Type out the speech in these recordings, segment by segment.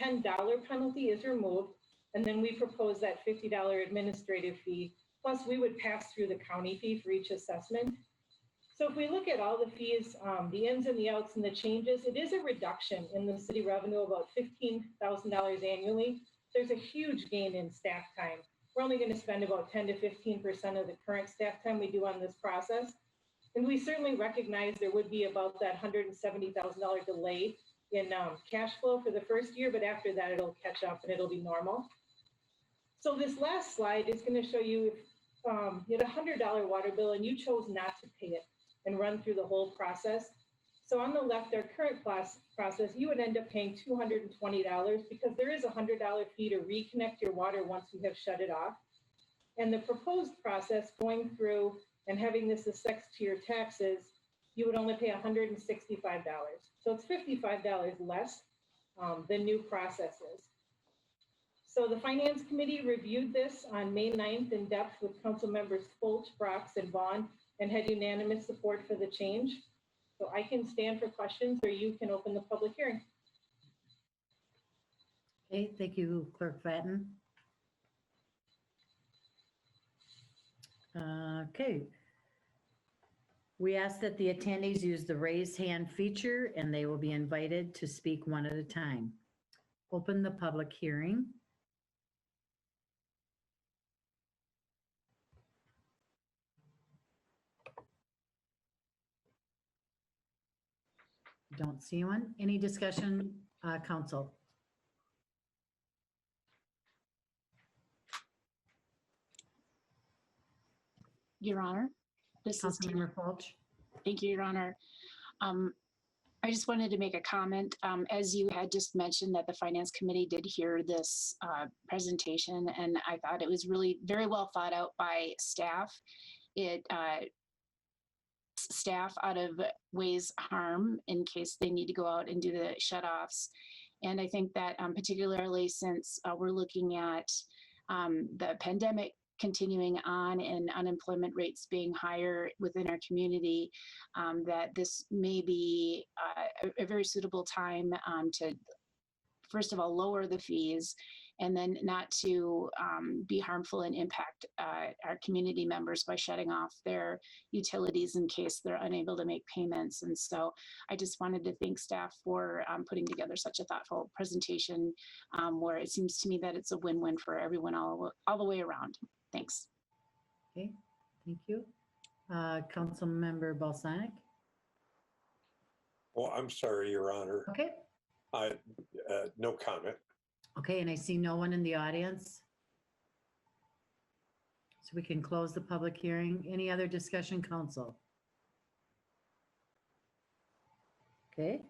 $10 penalty is removed, and then we propose that $50 administrative fee, plus we would pass through the county fee for each assessment. So if we look at all the fees, the ins and the outs and the changes, it is a reduction in the city revenue of about $15,000 annually. There's a huge gain in staff time. We're only going to spend about 10 to 15% of the current staff time we do on this process. And we certainly recognize there would be about that $170,000 delay in cash flow for the first year, but after that it'll catch up and it'll be normal. So this last slide is going to show you if you had a $100 water bill and you chose not to pay it and run through the whole process. So on the left, our current process, you would end up paying $220 because there is a $100 fee to reconnect your water once you have shut it off. And the proposed process going through and having this assessed to your taxes, you would only pay $165. So it's $55 less than new processes. So the Finance Committee reviewed this on May 9th in depth with Council Members Fulch, Brox, and Vaughn, and had unanimous support for the change. So I can stand for questions, or you can open the public hearing. Okay, thank you, Clerk Flatten. Okay. We ask that the attendees use the raise hand feature and they will be invited to speak one at a time. Open the public hearing. Don't see one. Any discussion, Council? Your Honor, this is Councilmember Fulch. Thank you, Your Honor. I just wanted to make a comment. As you had just mentioned that the Finance Committee did hear this presentation, and I thought it was really very well thought out by staff. It staff out of ways harm in case they need to go out and do the shutoffs. And I think that particularly since we're looking at the pandemic continuing on and unemployment rates being higher within our community, that this may be a very suitable time to, first of all, lower the fees, and then not to be harmful and impact our community members by shutting off their utilities in case they're unable to make payments. And so I just wanted to thank staff for putting together such a thoughtful presentation where it seems to me that it's a win-win for everyone all the way around. Thanks. Okay, thank you. Councilmember Balsanic. Well, I'm sorry, Your Honor. Okay. No comment. Okay, and I see no one in the audience. So we can close the public hearing. Any other discussion, Council? Okay.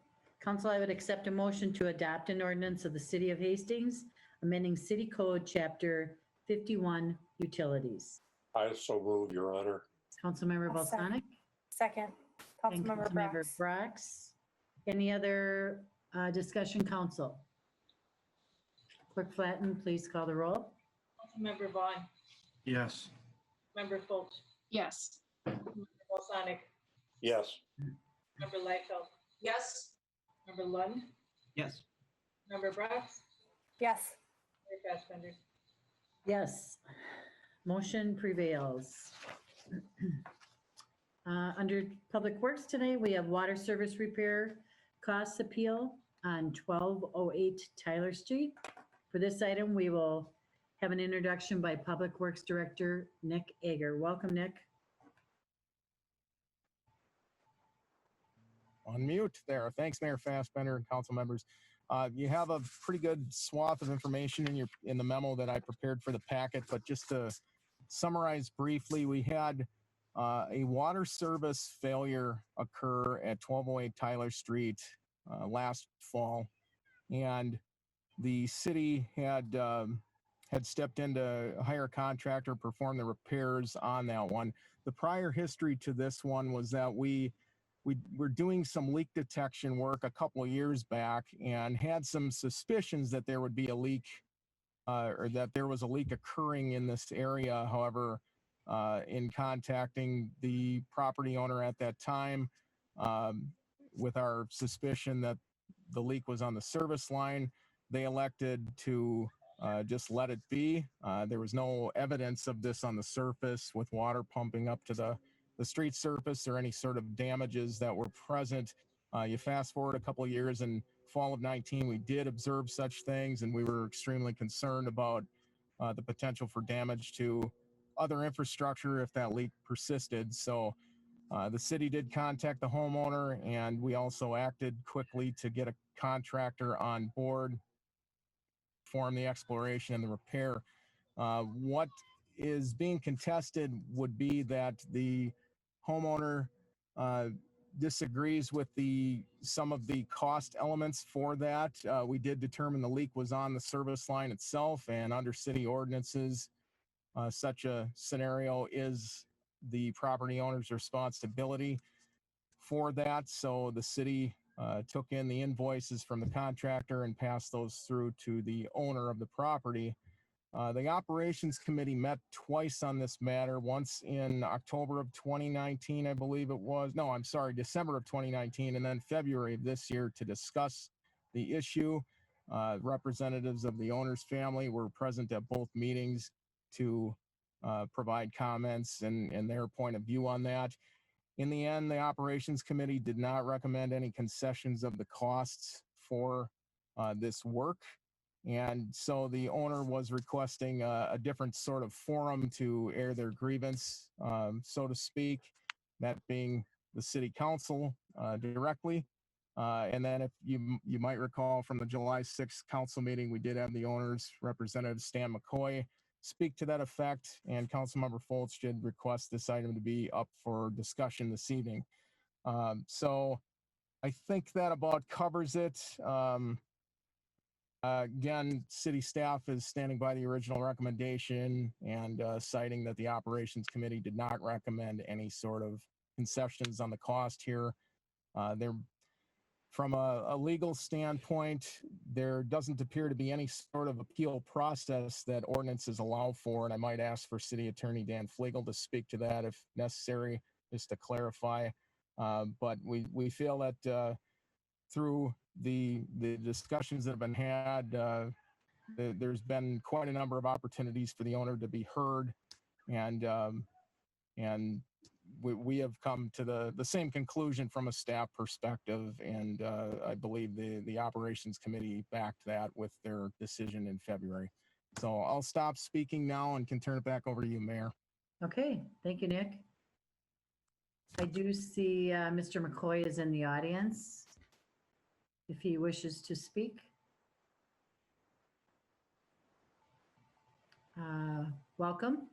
Council, I would accept a motion to adopt an ordinance of the City of Hastings, amending City Code Chapter 51, Utilities. I so move, Your Honor. Councilmember Balsanic. Second. And Councilmember Councilmember Brox. Brox. Any other discussion, Council? Clerk Flatten, please call the roll. Member Vaughn, Yes. Member Fulch, Yes. Member Balsanic, Yes. Member Liefeld, Yes. Member Lund, Yes. Member Brox, Yes. Mayor Fassbender. Yes, motion prevails. Under Public Works today, we have water service repair costs appeal on 1208 Tyler Street. For this item, we will have an introduction by Public Works Director Nick Ager. Welcome, Nick. On mute there. Thanks, Mayor Fassbender and council members. You have a pretty good swath of information in the memo that I prepared for the packet, but just to summarize briefly, we had a water service failure occur at 1208 Tyler Street last fall, and the city had stepped in to hire a contractor, perform the repairs on that one. The prior history to this one was that we were doing some leak detection work a couple of years back and had some suspicions that there would be a leak or that there was a leak occurring in this area. However, in contacting the property owner at that time with our suspicion that the leak was on the service line, they elected to just let it be. There was no evidence of this on the surface with water pumping up to the street surface or any sort of damages that were present. You fast forward a couple of years, in fall of 19, we did observe such things, and we were extremely concerned about the potential for damage to other infrastructure if that leak persisted. So the city did contact the homeowner, and we also acted quickly to get a contractor on board, perform the exploration and the repair. What is being contested would be that the homeowner disagrees with some of the cost elements for that. We did determine the leak was on the service line itself, and under city ordinances, such a scenario is the property owner's responsibility for that. So the city took in the invoices from the contractor and passed those through to the owner of the property. The operations committee met twice on this matter, once in October of 2019, I believe it was. No, I'm sorry, December of 2019, and then February of this year to discuss the issue. Representatives of the owner's family were present at both meetings to provide comments and their point of view on that. In the end, the operations committee did not recommend any concessions of the costs for this work. And so the owner was requesting a different sort of forum to air their grievance, so to speak, that being the city council directly. And then if you might recall from the July 6th council meeting, we did have the owner's representative, Stan McCoy, speak to that effect, and Councilmember Foltz did request this item to be up for discussion this evening. So I think that about covers it. Again, city staff is standing by the original recommendation and citing that the operations committee did not recommend any sort of concessions on the cost here. From a legal standpoint, there doesn't appear to be any sort of appeal process that ordinances allow for, and I might ask for City Attorney Dan Flegel to speak to that if necessary, just to clarify. But we feel that through the discussions that have been had, there's been quite a number of opportunities for the owner to be heard, and we have come to the same conclusion from a staff perspective, and I believe the operations committee backed that with their decision in February. So I'll stop speaking now and can turn it back over to you, Mayor. Okay, thank you, Nick. I do see Mr. McCoy is in the audience, if he wishes to speak. Welcome.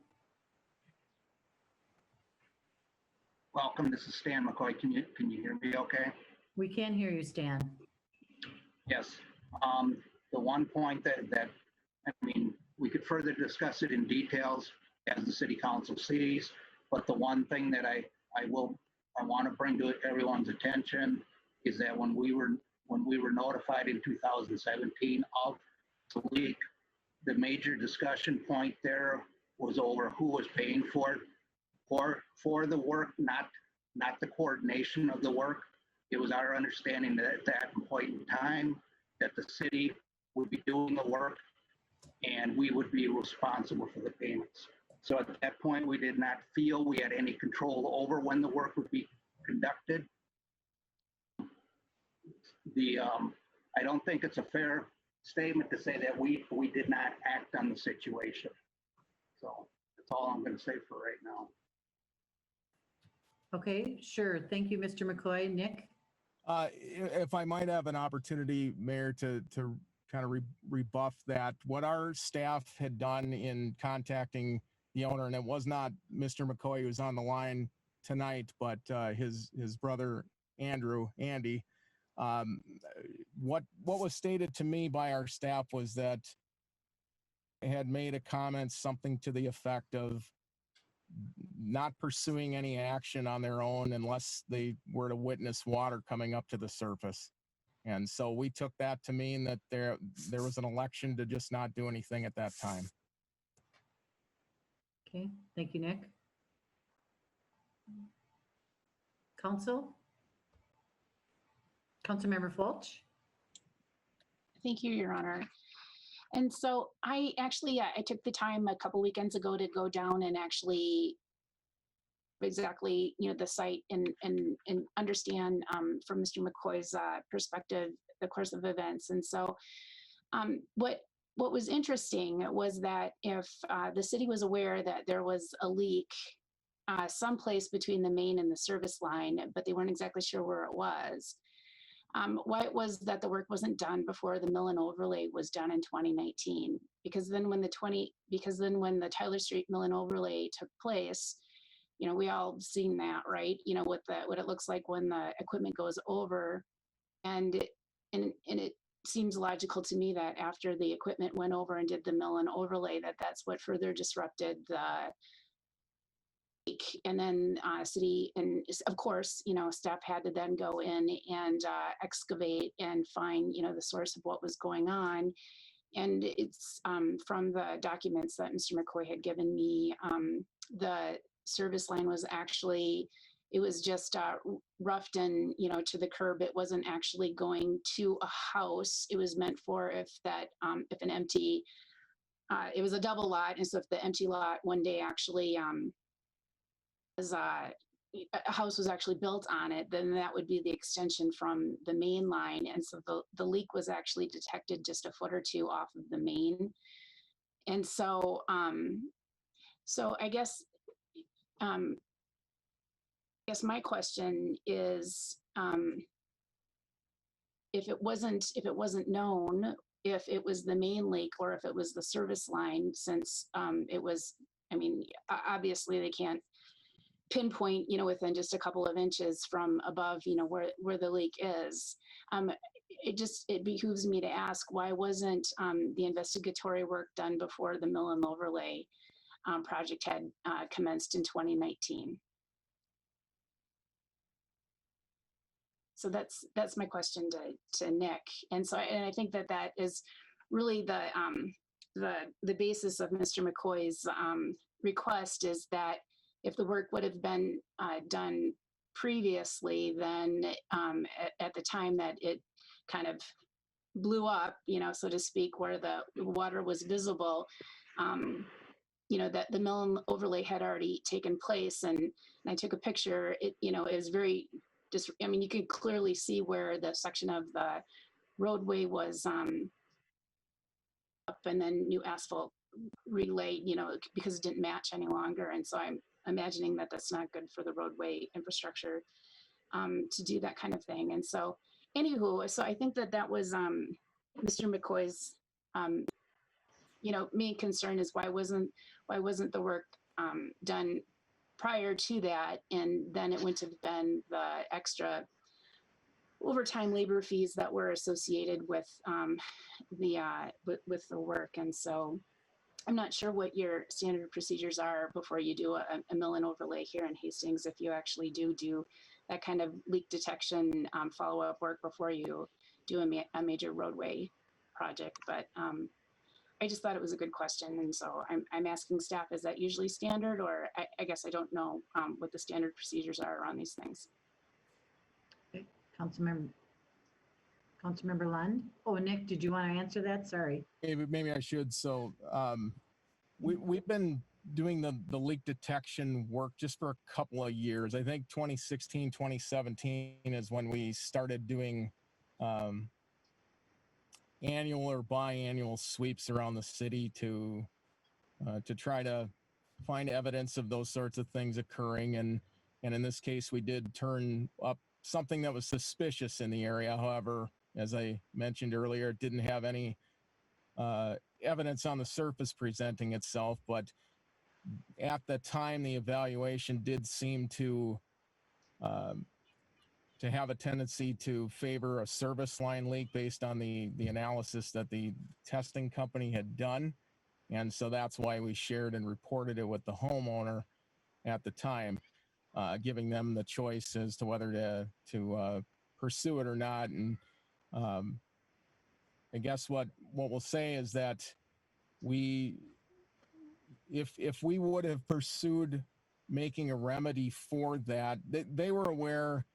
Welcome, this is Stan McCoy. Can you hear me okay? We can hear you, Stan. Yes. The one point that I mean, we could further discuss it in details as the city council sees, but the one thing that I want to bring to everyone's attention is that when we were notified in 2017 of the leak, the major discussion point there was over who was paying for it. For the work, not the coordination of the work. It was our understanding that at that point in time that the city would be doing the work and we would be responsible for the payments. So at that point, we did not feel we had any control over when the work would be conducted. I don't think it's a fair statement to say that we did not act on the situation. So that's all I'm going to say for right now. Okay, sure. Thank you, Mr. McCoy. Nick? If I might have an opportunity, Mayor, to kind of rebuff that, what our staff had done in contacting the owner, and it was not Mr. McCoy who was on the line tonight, but his brother, Andy, what was stated to me by our staff was that they had made a comment, something to the effect of not pursuing any action on their own unless they were to witness water coming up to the surface. And so we took that to mean that there was an election to just not do anything at that time. Okay, thank you, Nick. Councilmember Fulch? Thank you, Your Honor. And so I actually, I took the time a couple weekends ago to go down and actually exactly, the site and understand from Mr. McCoy's perspective, the course of events. And so what was interesting was that if the city was aware that there was a leak someplace between the main and the service line, but they weren't exactly sure where it was. Why it was that the work wasn't done before the mill and overlay was done in 2019, because then when the Tyler Street mill and overlay took place, we all seen that, right? What it looks like when the equipment goes over, and it seems logical to me that after the equipment went over and did the mill and overlay, that's what further disrupted the leak. And then city and of course, staff had to then go in and excavate and find, the source of what was going on. And it's from the documents that Mr. McCoy had given me, the service line was actually, it was just roughed in, to the curb. It wasn't actually going to a house. It was meant for if an empty, it was a double lot. And so if the empty lot one day actually a house was actually built on it, then that would be the extension from the main line. And so the leak was actually detected just a foot or two off of the main. And so, so I guess my question is, if it wasn't known if it was the main leak or if it was the service line, since it was, obviously they can't pinpoint, within just a couple of inches from above, where the leak is. It behooves me to ask, why wasn't the investigatory work done before the mill and overlay project had commenced in 2019? So that's my question to Nick. And so I think that is really the basis of Mr. McCoy's request, is that if the work would have been done previously, then at the time that it kind of blew up, so to speak, where the water was visible, that the mill and overlay had already taken place. And I took a picture. It was very just, you could clearly see where the section of the roadway was up, and then new asphalt relayed, because it didn't match any longer. And so I'm imagining that that's not good for the roadway infrastructure to do that kind of thing. And so anywho, so I think that was Mr. McCoy's main concern, is why wasn't the work done prior to that, and then it wouldn't have been the extra overtime labor fees that were associated with with the work. And so I'm not sure what your standard procedures are before you do a mill and overlay here in Hastings, if you actually do that kind of leak detection follow-up work before you do a major roadway project. But I just thought it was a good question. And so I'm asking staff, is that usually standard? Or I guess I don't know what the standard procedures are around these things. Okay. Councilmember Lund. Oh, Nick, did you want to answer that? Sorry. Maybe I should. So we've been doing the leak detection work just for a couple of years. I think 2016, 2017 is when we started doing annual or biannual sweeps around the city to try to find evidence of those sorts of things occurring. And in this case, we did turn up something that was suspicious in the area. However, as I mentioned earlier, it didn't have any evidence on the surface presenting itself. But at the time, the evaluation did seem to have a tendency to favor a service line leak based on the analysis that the testing company had done. And so that's why we shared and reported it with the homeowner at the time, giving them the choice as to whether to pursue it or not. And I guess what we'll say is that if we would have pursued making a remedy for that, they were aware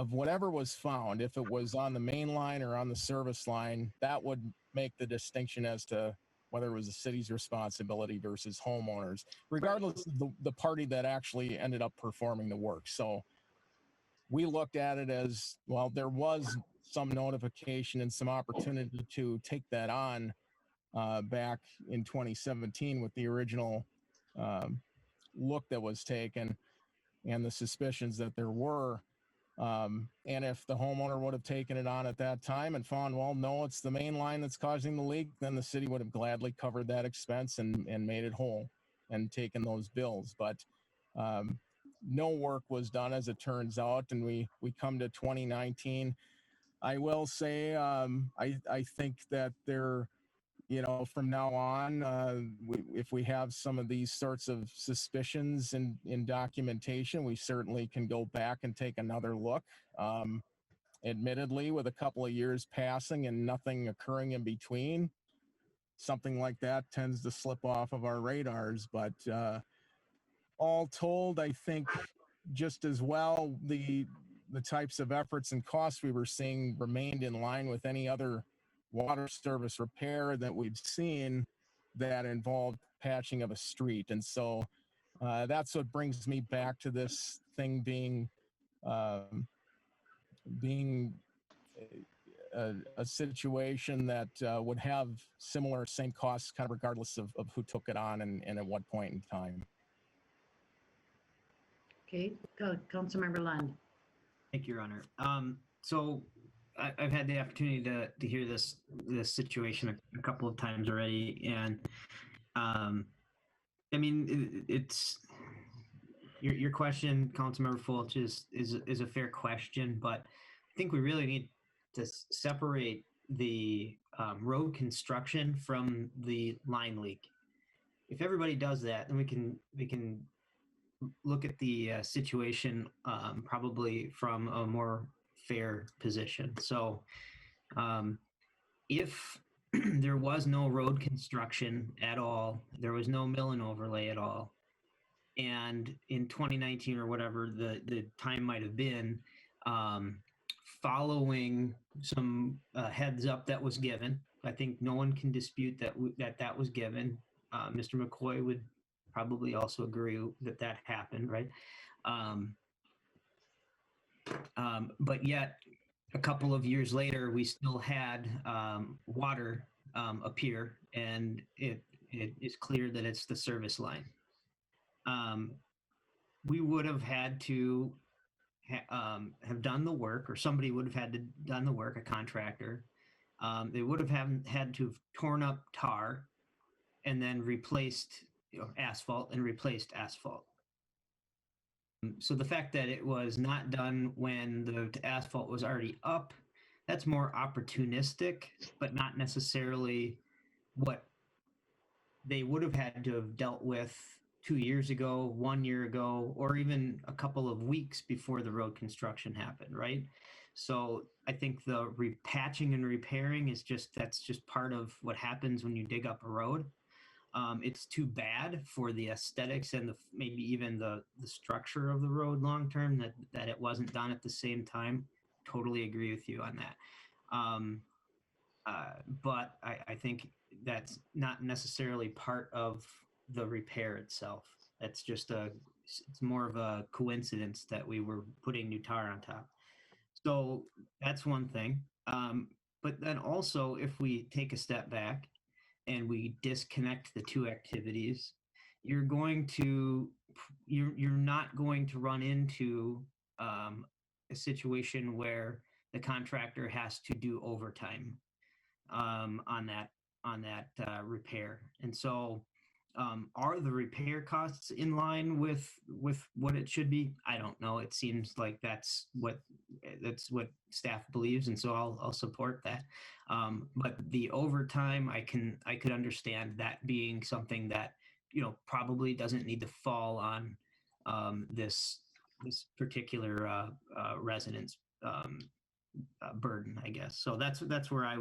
of whatever was found, if it was on the main line or on the service line, that would make the distinction as to whether it was the city's responsibility versus homeowners, regardless of the party that actually ended up performing the work. So we looked at it as, well, there was some notification and some opportunity to take that on back in 2017 with the original look that was taken and the suspicions that there were. And if the homeowner would have taken it on at that time and found, well, no, it's the main line that's causing the leak, then the city would have gladly covered that expense and made it whole and taken those bills. But no work was done, as it turns out, and we come to 2019. I will say, I think that there, from now on, if we have some of these sorts of suspicions in documentation, we certainly can go back and take another look. Admittedly, with a couple of years passing and nothing occurring in between, something like that tends to slip off of our radars. But all told, I think just as well, the types of efforts and costs we were seeing remained in line with any other water service repair that we've seen that involved patching of a street. And so that's what brings me back to this thing being a situation that would have similar same costs, kind of regardless of who took it on and at what point in time. Okay, go, Councilmember Lund. Thank you, Your Honor. So I've had the opportunity to hear this situation a couple of times already, and I mean it's your question, Councilmember Fulch, is a fair question, but I think we really need to separate the road construction from the line leak. If everybody does that, then we can look at the situation probably from a more fair position. So if there was no road construction at all, there was no mill and overlay at all, and in 2019 or whatever the time might have been, following some heads up that was given, I think no one can dispute that was given. Mr. McCoy would probably also agree that happened, right? But yet, a couple of years later, we still had water appear, and it is clear that it's the service line. We would have had to have done the work, or somebody would have had to done the work, a contractor. They would have had to have torn up tar and then replaced asphalt and replaced asphalt. So the fact that it was not done when the asphalt was already up, that's more opportunistic, but not necessarily what they would have had to have dealt with 2 years ago, 1 year ago, or even a couple of weeks before the road construction happened, right? So I think the repatching and repairing that's just part of what happens when you dig up a road. It's too bad for the aesthetics and maybe even the structure of the road long term that it wasn't done at the same time. Totally agree with you on that. But I think that's not necessarily part of the repair itself. It's more of a coincidence that we were putting new tar on top. So that's one thing. But then also, if we take a step back and we disconnect the two activities, you're not going to run into a situation where the contractor has to do overtime on that repair. And so are the repair costs in line with what it should be? I don't know. It seems like that's what staff believes, and so I'll support that. But the overtime, I could understand that being something that probably doesn't need to fall on this particular resident's burden, I guess. So that's where I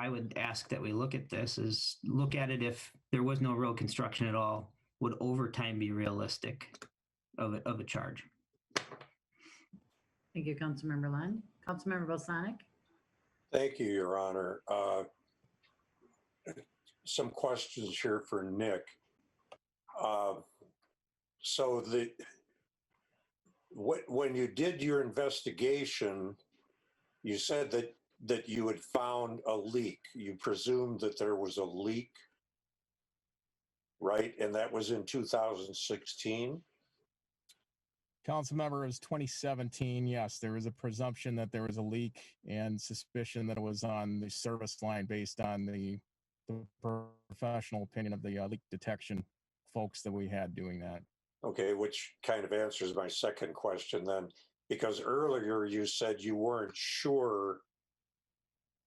would ask that we look at this, is look at it if there was no road construction at all, would overtime be realistic of a charge? Thank you, Councilmember Lund. Councilmember Balsanic? Thank you, Your Honor. Some questions here for Nick. So when you did your investigation, you said that you had found a leak. You presumed that there was a leak, right? And that was in 2016? Councilmember, it was 2017. Yes, there was a presumption that there was a leak and suspicion that it was on the service line based on the professional opinion of the leak detection folks that we had doing that. Okay, which kind of answers my second question then, because earlier you said you weren't sure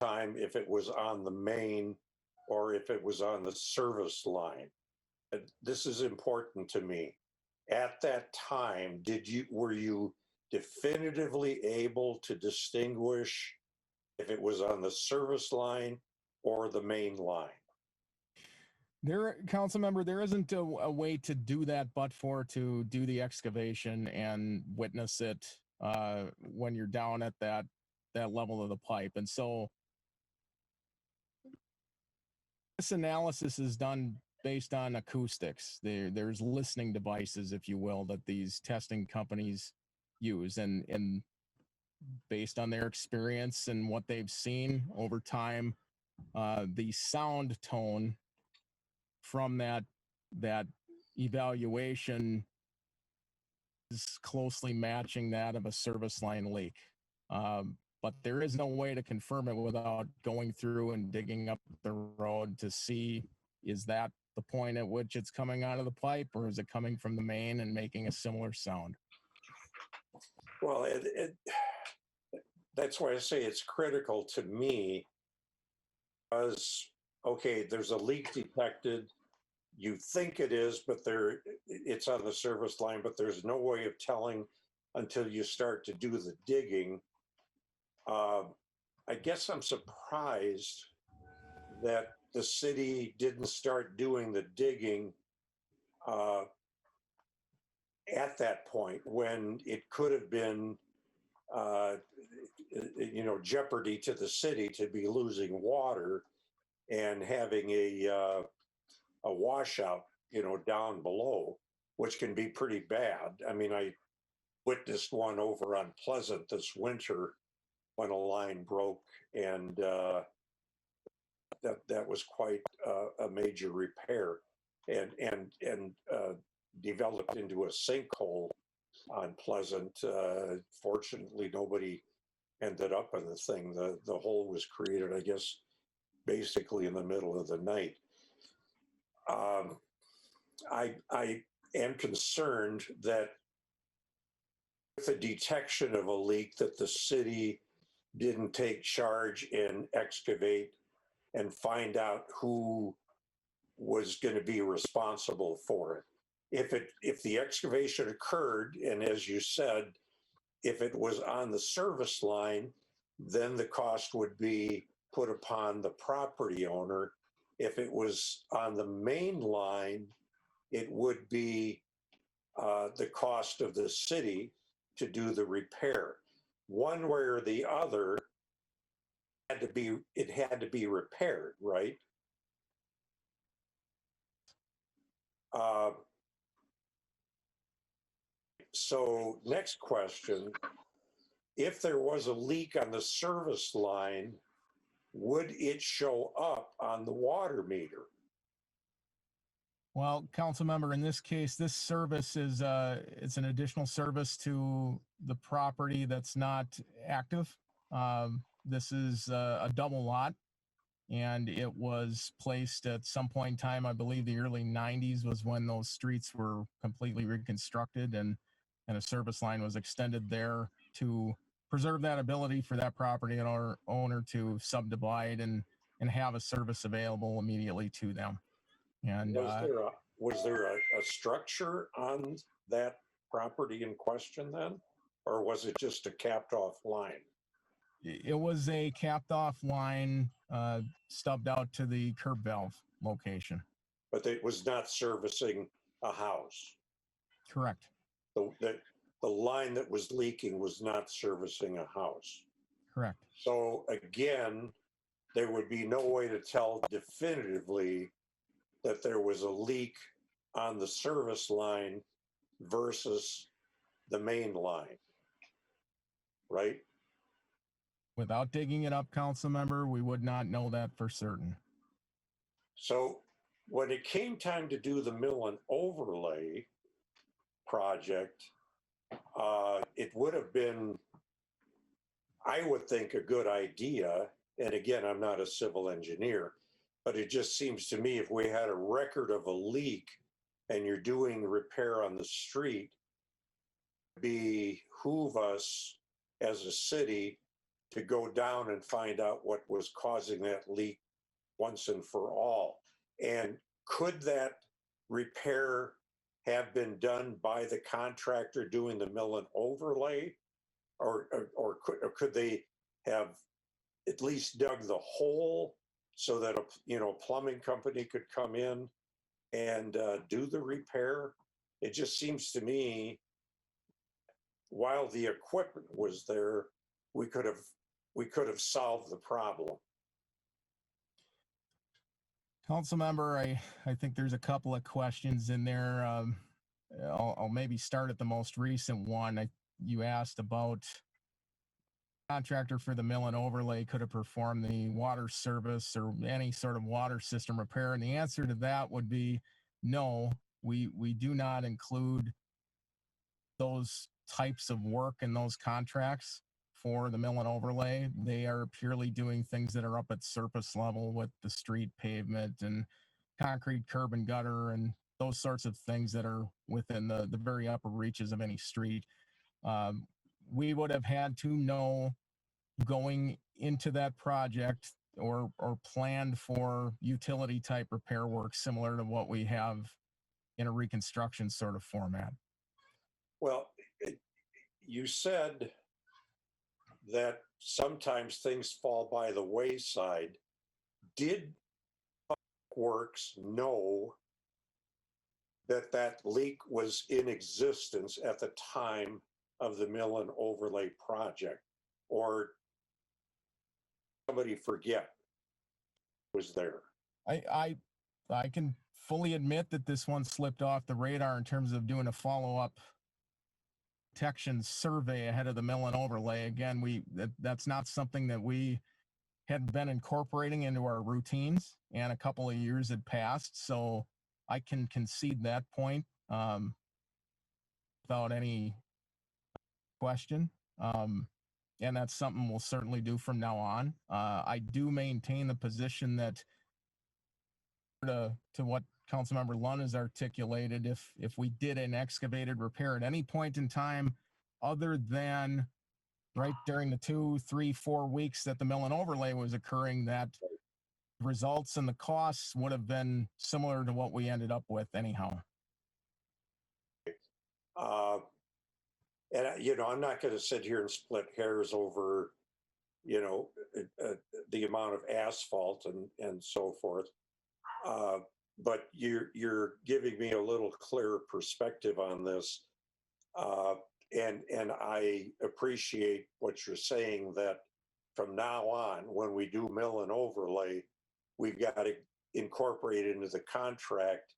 if it was on the main or if it was on the service line. This is important to me. At that time, were you definitively able to distinguish if it was on the service line or the main line? Councilmember, there isn't a way to do that but to do the excavation and witness it when you're down at that level of the pipe. And so this analysis is done based on acoustics. There's listening devices, if you will, that these testing companies use, and based on their experience and what they've seen over time, the sound tone from that evaluation is closely matching that of a service line leak. But there is no way to confirm it without going through and digging up the road to see, is that the point at which it's coming out of the pipe, or is it coming from the main and making a similar sound? Well, that's why I say it's critical to me, because, okay, there's a leak detected. You think it is, but it's on the service line, but there's no way of telling until you start to do the digging. I guess I'm surprised that the city didn't start doing the digging at that point, when it could have been, jeopardy to the city to be losing water and having a washout, down below, which can be pretty bad. I mean, I witnessed one over on Pleasant this winter when a line broke, and that was quite a major repair, and developed into a sinkhole on Pleasant. Fortunately, nobody ended up in the thing. The hole was created, I guess, basically in the middle of the night. I am concerned that with the detection of a leak, that the city didn't take charge and excavate and find out who was going to be responsible for it. If the excavation occurred, and as you said, if it was on the service line, then the cost would be put upon the property owner. If it was on the main line, it would be the cost of the city to do the repair. One way or the other, it had to be repaired, right? So next question, if there was a leak on the service line, would it show up on the water meter? Well, council member, in this case, this service is it's an additional service to the property that's not active. This is a double lot, and it was placed at some point in time. I believe the early 90s was when those streets were completely reconstructed, and a service line was extended there to preserve that ability for that property owner to subdivide and have a service available immediately to them. And was there a structure on that property in question then, or was it just a capped off line? It was a capped off line stubbed out to the curb valve location. But it was not servicing a house. Correct. So the line that was leaking was not servicing a house. Correct. So again, there would be no way to tell definitively that there was a leak on the service line versus the main line, right? Without digging it up, council member, we would not know that for certain. So when it came time to do the mill and overlay project, it would have been, I would think, a good idea. And again, I'm not a civil engineer, but it just seems to me if we had a record of a leak and you're doing repair on the street, behoove us as a city to go down and find out what was causing that leak once and for all. And could that repair have been done by the contractor doing the mill and overlay? Or could they have at least dug the hole so that a plumbing company could come in and do the repair? It just seems to me, while the equipment was there, we could have solved the problem. Council member, I think there's a couple of questions in there. I'll maybe start at the most recent one. You asked about contractor for the mill and overlay could have performed the water service or any sort of water system repair, and the answer to that would be no. We do not include those types of work in those contracts for the mill and overlay. They are purely doing things that are up at surface level with the street pavement and concrete curb and gutter and those sorts of things that are within the very upper reaches of any street. We would have had to know going into that project or planned for utility type repair work similar to what we have in a reconstruction sort of format. Well, you said that sometimes things fall by the wayside. Did Public Works know that that leak was in existence at the time of the mill and overlay project? Or somebody forget was there? I can fully admit that this one slipped off the radar in terms of doing a follow-up protection survey ahead of the mill and overlay. Again, that's not something that we had been incorporating into our routines, and a couple of years had passed, so I can concede that point without any question. And that's something we'll certainly do from now on. I do maintain the position that to what Councilmember Lunn has articulated, if we did an excavated repair at any point in time other than right during the 2, 3, 4 weeks that the mill and overlay was occurring, that results and the costs would have been similar to what we ended up with anyhow. And I'm not going to sit here and split hairs over, the amount of asphalt and so forth. But you're giving me a little clearer perspective on this. And I appreciate what you're saying, that from now on, when we do mill and overlay, we've got to incorporate into the contract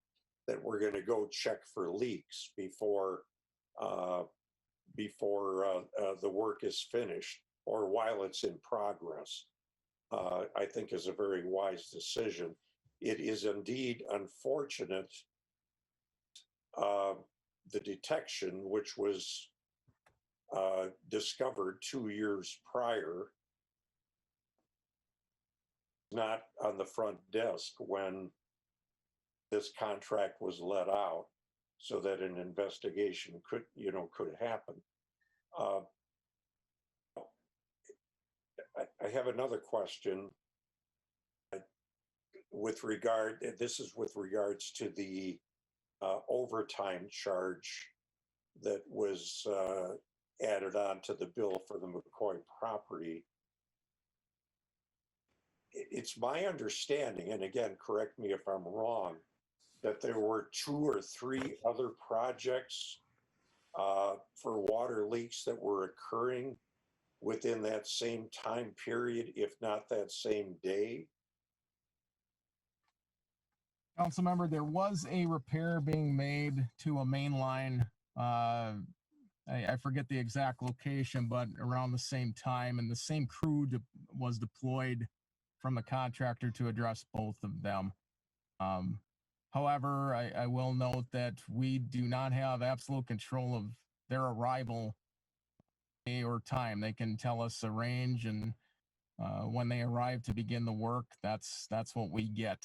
that we're going to go check for leaks before the work is finished or while it's in progress. I think is a very wise decision. It is indeed unfortunate, the detection, which was discovered 2 years prior, not on the front desk when this contract was let out, so that an investigation could happen. I have another question this is with regards to the overtime charge that was added on to the bill for the McCoy property. It's my understanding, and again, correct me if I'm wrong, that there were 2 or 3 other projects for water leaks that were occurring within that same time period, if not that same day? Councilmember, there was a repair being made to a main line. I forget the exact location, but around the same time, and the same crew was deployed from the contractor to address both of them. However, I will note that we do not have absolute control of their arrival day or time. They can tell us a range, and when they arrive to begin the work, that's what we get.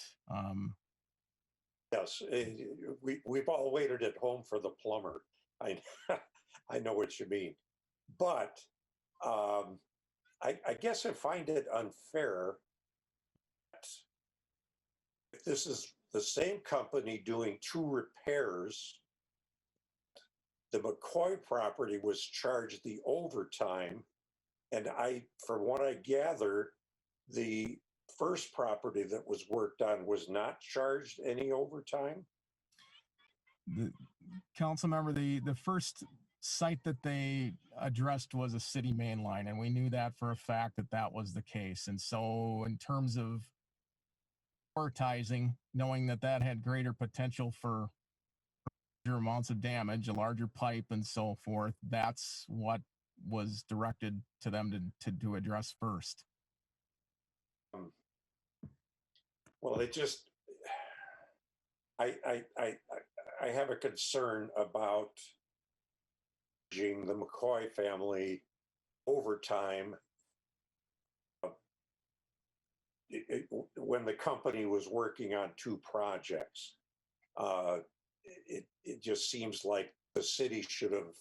Yes, we've all waited at home for the plumber. I I know what you mean, but I guess I find it unfair that if this is the same company doing two repairs, the McCoy property was charged the overtime, and from what I gather, the first property that was worked on was not charged any overtime. The council member, the first site that they addressed was a city main line, and we knew that for a fact that was the case. And so in terms of prioritizing, knowing that had greater potential for larger amounts of damage, a larger pipe and so forth, that's what was directed to them to address first. Well, it just, I have a concern about charging the McCoy family overtime when the company was working on two projects. It just seems like the city should have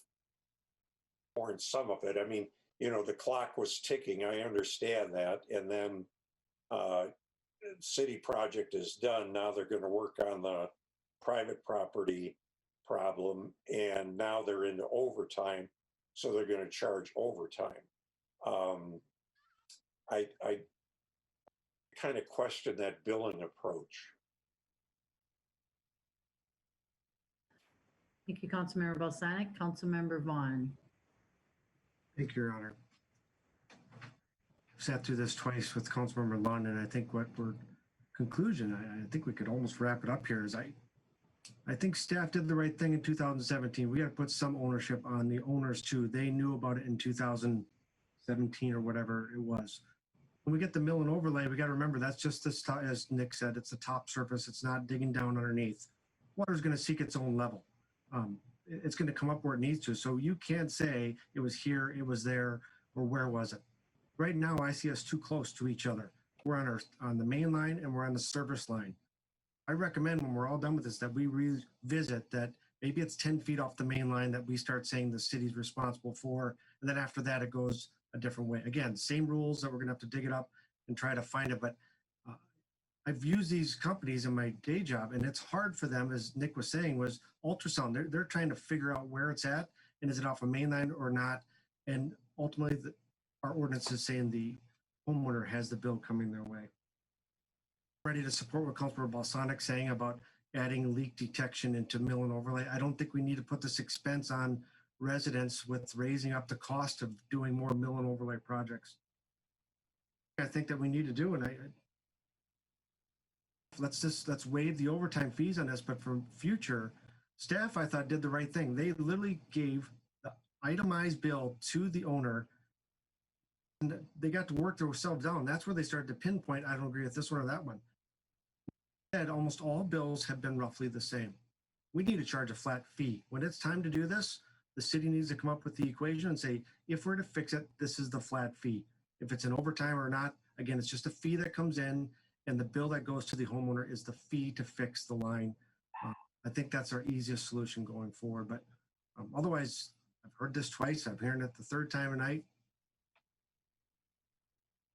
borne some of it. I mean, the clock was ticking. I understand that. And then city project is done. Now they're going to work on the private property problem, and now they're into overtime, so they're going to charge overtime. I kind of question that billing approach. Thank you, Councilmember Balsanic. Councilmember Vaughn. Thank you, Your Honor. Sat through this twice with Councilmember Lund, and I think I think we could almost wrap it up here. Is I think staff did the right thing in 2017. We got to put some ownership on the owners too. They knew about it in 2017 or whatever it was. When we get the mill and overlay, we got to remember that's just this, as Nick said, it's the top surface. It's not digging down underneath. Water is going to seek its own level. It's going to come up where it needs to. So you can't say it was here, it was there, or where was it? Right now, I see us too close to each other. We're on the main line and we're on the service line. I recommend when we're all done with this that we revisit that maybe it's 10 feet off the main line that we start saying the city's responsible for. And then after that, it goes a different way. Again, same rules that we're going to have to dig it up and try to find it. But I've used these companies in my day job, and it's hard for them, as Nick was saying, was ultrasound. They're trying to figure out where it's at and is it off a main line or not. And ultimately, our ordinance is saying the homeowner has the bill coming their way. Ready to support what Councilmember Balsanic saying about adding leak detection into mill and overlay. I don't think we need to put this expense on residents with raising up the cost of doing more mill and overlay projects. I think that we need to do, and let's waive the overtime fees on this, but for future, staff, I thought, did the right thing. They literally gave the itemized bill to the owner, and they got to work themselves down. That's where they started to pinpoint, I don't agree with this one or that one. Instead, almost all bills have been roughly the same. We need to charge a flat fee. When it's time to do this, the city needs to come up with the equation and say, if we're to fix it, this is the flat fee. If it's an overtime or not, again, it's just a fee that comes in, and the bill that goes to the homeowner is the fee to fix the line. I think that's our easiest solution going forward. But otherwise, I've heard this twice. I'm hearing it the third time tonight.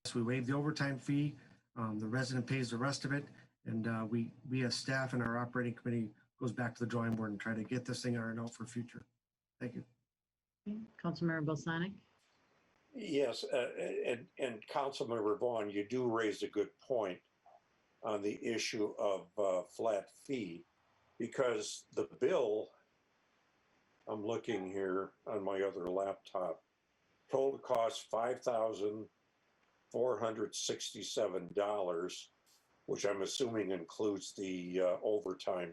So we waive the overtime fee. The resident pays the rest of it. And we as staff and our operating committee goes back to the drawing board and try to get this thing ironed out for future. Thank you. Councilmember Balsanic. Yes, and Councilmember Vaughn, you do raise a good point on the issue of flat fee, because the bill I'm looking here on my other laptop. Total cost $5,467, which I'm assuming includes the overtime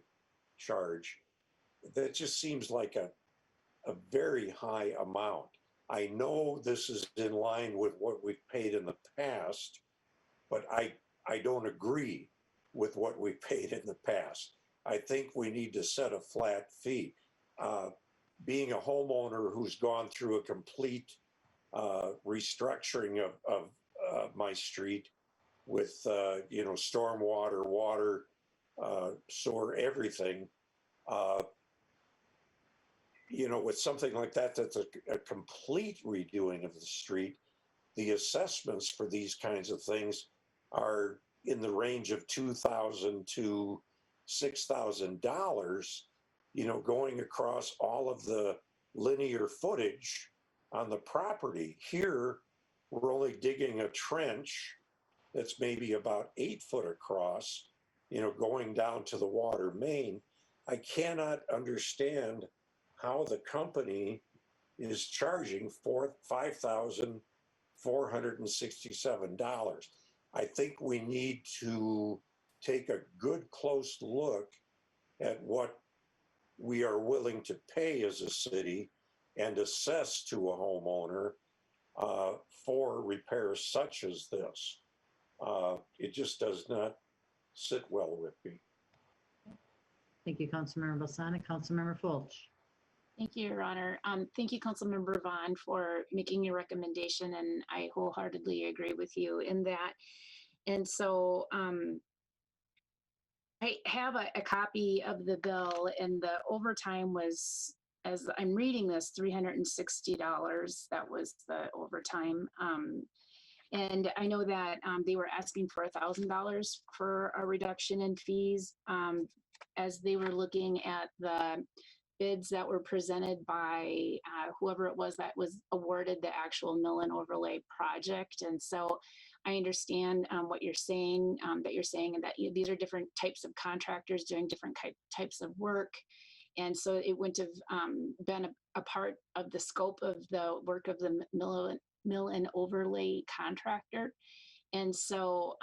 charge. That just seems like a very high amount. I know this is in line with what we've paid in the past, but I don't agree with what we paid in the past. I think we need to set a flat fee. Being a homeowner who's gone through a complete restructuring of my street with, stormwater, water, sewer, everything, with something like that, that's a complete redoing of the street, the assessments for these kinds of things are in the range of $2,000 to $6,000, going across all of the linear footage on the property. Here, we're only digging a trench that's maybe about 8 foot across, going down to the water main. I cannot understand how the company is charging $5,467. I think we need to take a good close look at what we are willing to pay as a city and assess to a homeowner for repairs such as this. It just does not sit well with me. Thank you, Councilmember Balsanic. Councilmember Fulch. Thank you, Your Honor. Thank you, Councilmember Vaughn, for making your recommendation, and I wholeheartedly agree with you in that. And so I have a copy of the bill, and the overtime was, as I'm reading this, $360. That was the overtime. And I know that they were asking for $1,000 for a reduction in fees as they were looking at the bids that were presented by whoever it was that was awarded the actual mill and overlay project. And so I understand what you're saying, and that these are different types of contractors doing different types of work. And so it wouldn't have been a part of the scope of the work of the mill and overlay contractor. And so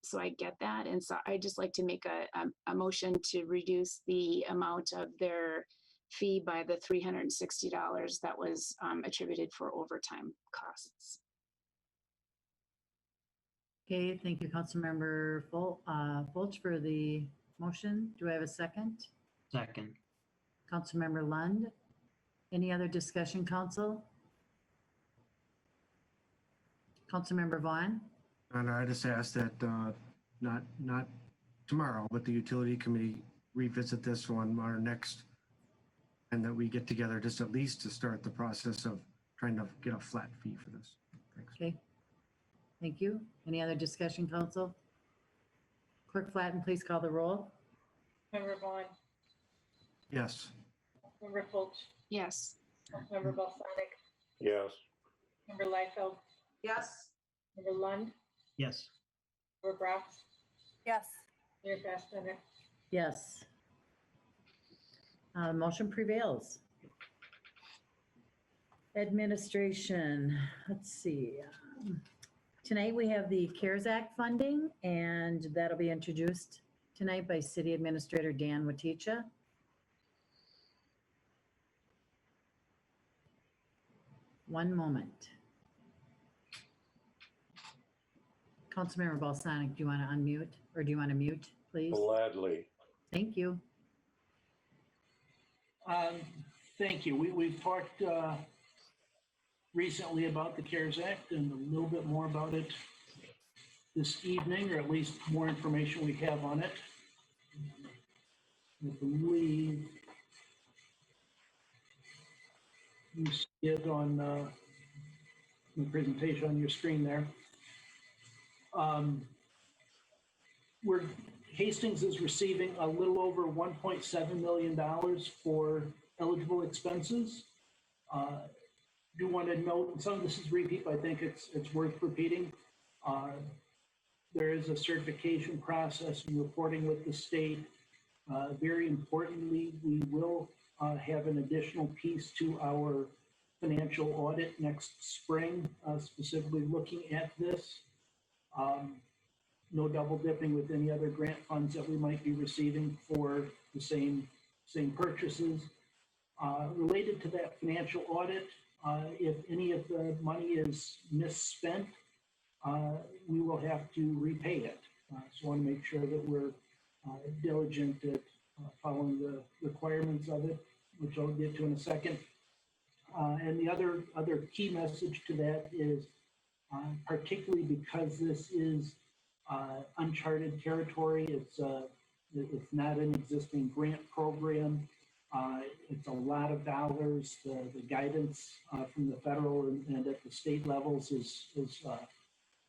so I get that. And so I just like to make a motion to reduce the amount of their fee by the $360 that was attributed for overtime costs. Okay, thank you, Councilmember Fulch for the motion. Do I have a second? Second. Councilmember Lund. Any other discussion, council? Councilmember Vaughn. And I just ask that not tomorrow, but the utility committee revisit this one our next, and that we get together just at least to start the process of trying to get a flat fee for this. Thanks. Okay. Thank you. Any other discussion, council? Clerk Flatten, please call the roll. Member Vaughn, Yes. Member Fulch, Yes. Member Balsanic, Yes. Member Liefeld, Yes. Member Lund, Yes. Member Brox, Yes. Mayor Fassbender. Yes. Motion prevails. Administration, let's see. Tonight we have the CARES Act funding, and that'll be introduced tonight by City Administrator Dan Waticha. One moment. Councilmember Balsanic, do you want to unmute, or do you want to mute, please? Gladly. Thank you. Thank you. We've talked recently about the CARES Act and a little bit more about it this evening, or at least more information we have on it. I believe you see it on the presentation on your screen there. Hastings is receiving a little over $1.7 million for eligible expenses. Do want to note, and some of this is repeat, but I think it's worth repeating. There is a certification process and reporting with the state. Very importantly, we will have an additional piece to our financial audit next spring, specifically looking at this. No double dipping with any other grant funds that we might be receiving for the same purchases. Related to that financial audit, if any of the money is misspent, we will have to repay it. So I want to make sure that we're diligent at following the requirements of it, which I'll get to in a second. And the other key message to that is, particularly because this is uncharted territory, it's not an existing grant program. It's a lot of dollars. The guidance from the federal and at the state levels is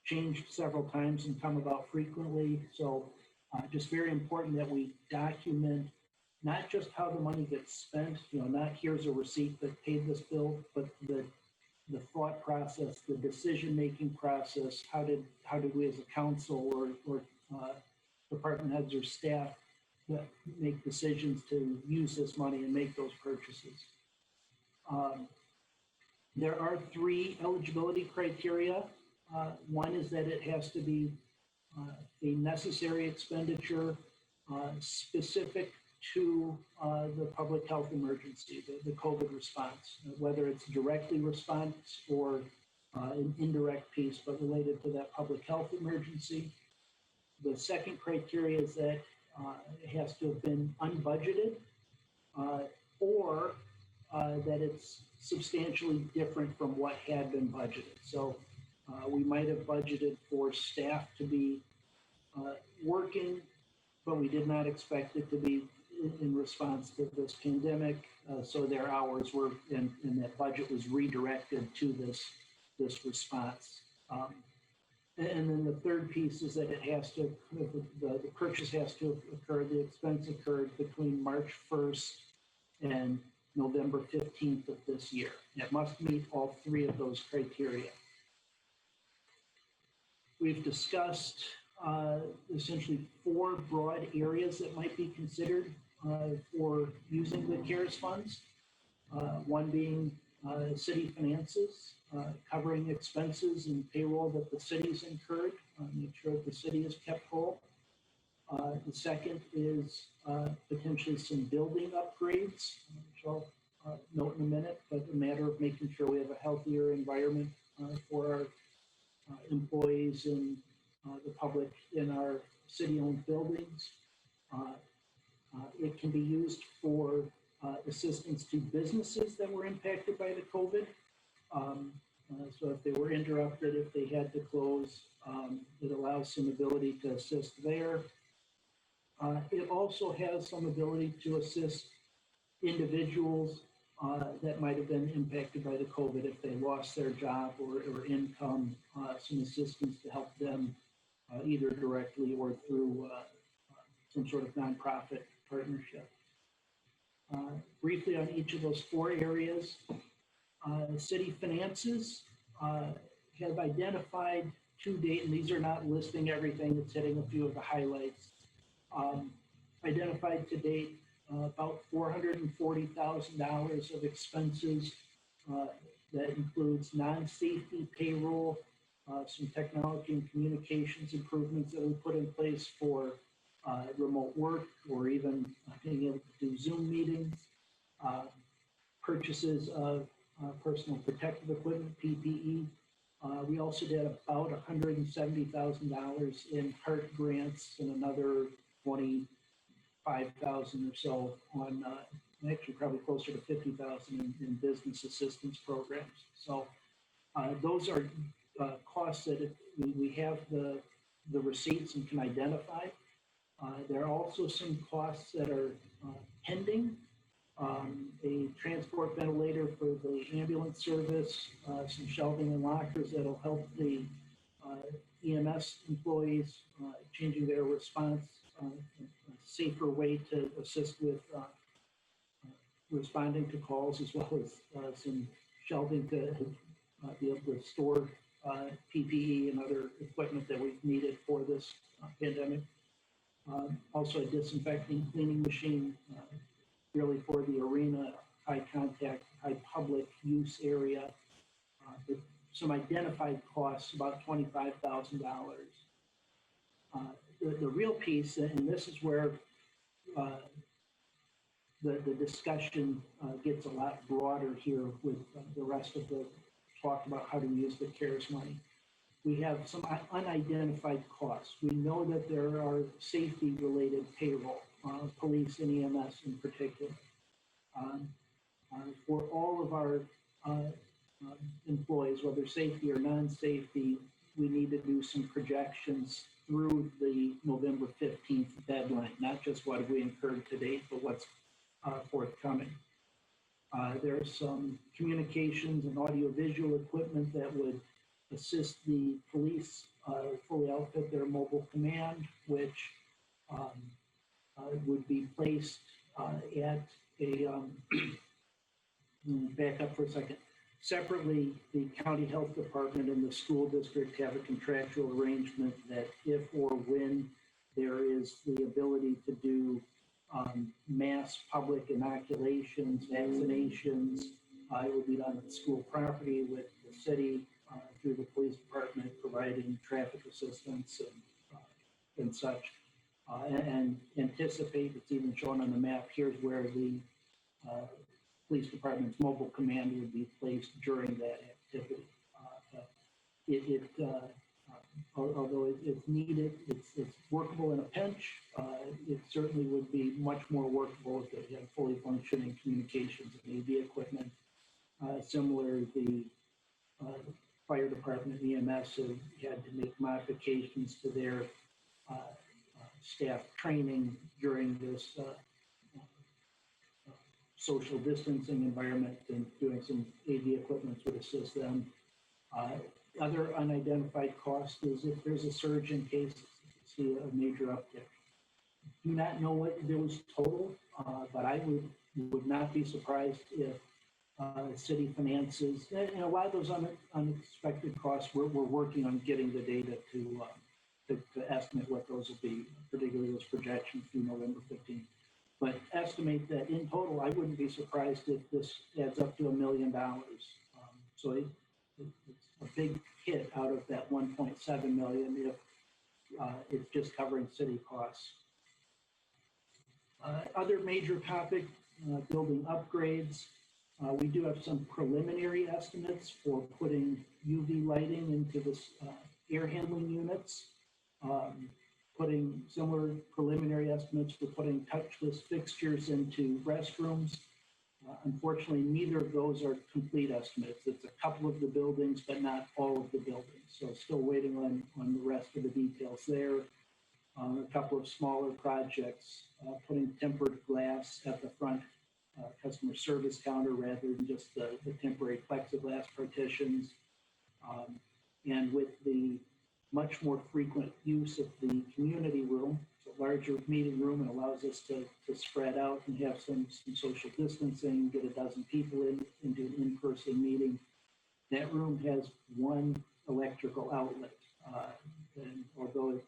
changed several times and come about frequently. So just very important that we document not just how the money gets spent, not here's a receipt that paid this bill, but the thought process, the decision-making process. How did we as a council or department heads or staff make decisions to use this money and make those purchases? There are 3 eligibility criteria. One is that it has to be a necessary expenditure specific to the public health emergency, the COVID response, whether it's directly response or an indirect piece, but related to that public health emergency. The second criteria is that it has to have been unbudgeted or that it's substantially different from what had been budgeted. So we might have budgeted for staff to be working, but we did not expect it to be in response to this pandemic. So their hours were, and that budget was redirected to this response. And then the third piece is that it has to, the purchase has to occur, the expense occurred between March 1st and November 15th of this year. It must meet all 3 of those criteria. We've discussed essentially 4 broad areas that might be considered for using the CARES funds. One being city finances, covering expenses and payroll that the city's incurred, make sure that the city is kept whole. The second is potentially some building upgrades, which I'll note in a minute, but a matter of making sure we have a healthier environment for our employees and the public in our city-owned buildings. It can be used for assistance to businesses that were impacted by the COVID. So if they were interrupted, if they had to close, it allows some ability to assist there. It also has some ability to assist individuals that might have been impacted by the COVID if they lost their job or income, some assistance to help them either directly or through some sort of nonprofit partnership. Briefly on each of those 4 areas, city finances have identified to date, and these are not listing everything, it's hitting a few of the highlights, identified to date about $440,000 of expenses that includes non-safety payroll, some technology and communications improvements that we put in place for remote work or even being able to do Zoom meetings, purchases of personal protective equipment, PPE. We also did about $170,000 in HART grants and another 25,000 or so on, actually probably closer to 50,000 in business assistance programs. So those are costs that we have the receipts and can identify. There are also some costs that are pending. A transport ventilator for the ambulance service, some shelving and lockers that'll help the EMS employees changing their response, a safer way to assist with responding to calls, as well as some shelving to be able to store PPE and other equipment that we've needed for this pandemic. Also a disinfecting cleaning machine really for the arena, high contact, high public use area. With some identified costs, about $25,000. The real piece, and this is where the discussion gets a lot broader here with the rest of the talk about how to use the CARES money. We have some unidentified costs. We know that there are safety-related payroll, police and EMS in particular. For all of our employees, whether safety or non-safety, we need to do some projections through the November 15th deadline, not just what have we incurred to date, but what's forthcoming. There's some communications and audiovisual equipment that would assist the police fully outfit their mobile command, which would be placed at a, back up for a second. Separately, the county health department and the school district have a contractual arrangement that if or when there is the ability to do mass public inoculations, vaccinations, it will be done at school property with the city through the police department providing traffic assistance and such. And anticipate, it's even shown on the map, here's where the police department's mobile command would be placed during that activity. Although it's needed, it's workable in a pinch. It certainly would be much more workable if they had fully functioning communications and AV equipment. Similar, the fire department EMS have had to make modifications to their staff training during this social distancing environment, and doing some AV equipment would assist them. Other unidentified costs is if there's a surge in cases, see a major uptick. Do not know what those total, but I would not be surprised if city finances, and a lot of those unexpected costs, we're working on getting the data to estimate what those will be, particularly those projections through November 15th. But estimate that in total, I wouldn't be surprised if this adds up to $1 million. So it's a big hit out of that 1.7 million if it's just covering city costs. Other major topic, building upgrades. We do have some preliminary estimates for putting UV lighting into the air handling units. Putting similar preliminary estimates for putting touchless fixtures into restrooms. Unfortunately, neither of those are complete estimates. It's a couple of the buildings, but not all of the buildings. So still waiting on the rest of the details there. A couple of smaller projects, putting tempered glass at the front customer service counter rather than just the temporary plexiglass partitions. And with the much more frequent use of the community room, it's a larger meeting room and allows us to spread out and have some social distancing, get a dozen people into an in-person meeting. That room has one electrical outlet. And although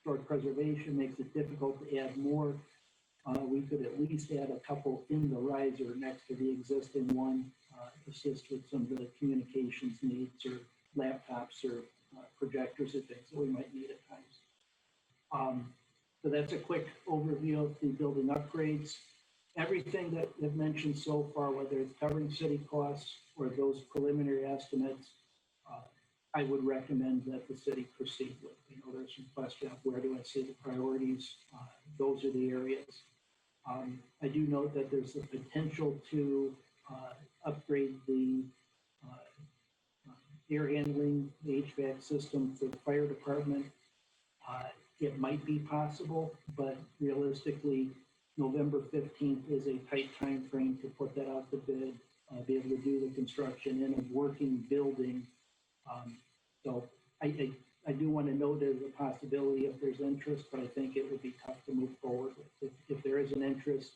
short preservation makes it difficult to add more, we could at least add a couple in the riser next to the existing one, assist with some of the communications needs or laptops or projectors and things that we might need at times. So that's a quick overview of the building upgrades. Everything that I've mentioned so far, whether it's covering city costs or those preliminary estimates, I would recommend that the city proceed with. There's some question of where do I see the priorities? Those are the areas. I do note that there's the potential to upgrade the air handling, the HVAC system for the fire department. It might be possible, but realistically, November 15th is a tight time frame to put that out to bid, be able to do the construction in a working building. So I do want to note there's a possibility if there's interest, but I think it would be tough to move forward. If there is an interest,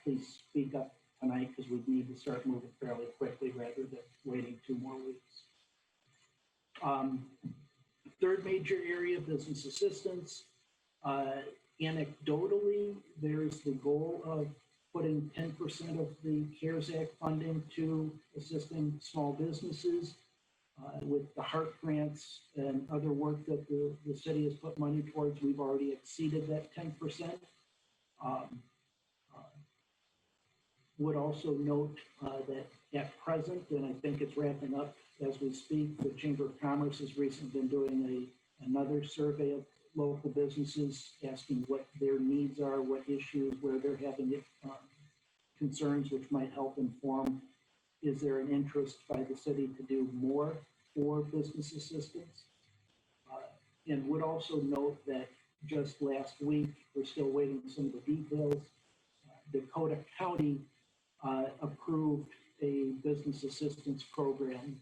please speak up tonight because we need to start moving fairly quickly rather than waiting 2 more weeks. Third major area, business assistance. Anecdotally, there's the goal of putting 10% of the CARES Act funding to assisting small businesses. With the HART grants and other work that the city has put money towards, we've already exceeded that 10%. Would also note that at present, and I think it's wrapping up as we speak, the Chamber of Commerce has recently been doing another survey of local businesses, asking what their needs are, what issues, where they're having concerns, which might help inform, is there an interest by the city to do more for business assistance? And would also note that just last week, we're still waiting some of the details, Dakota County approved a business assistance program.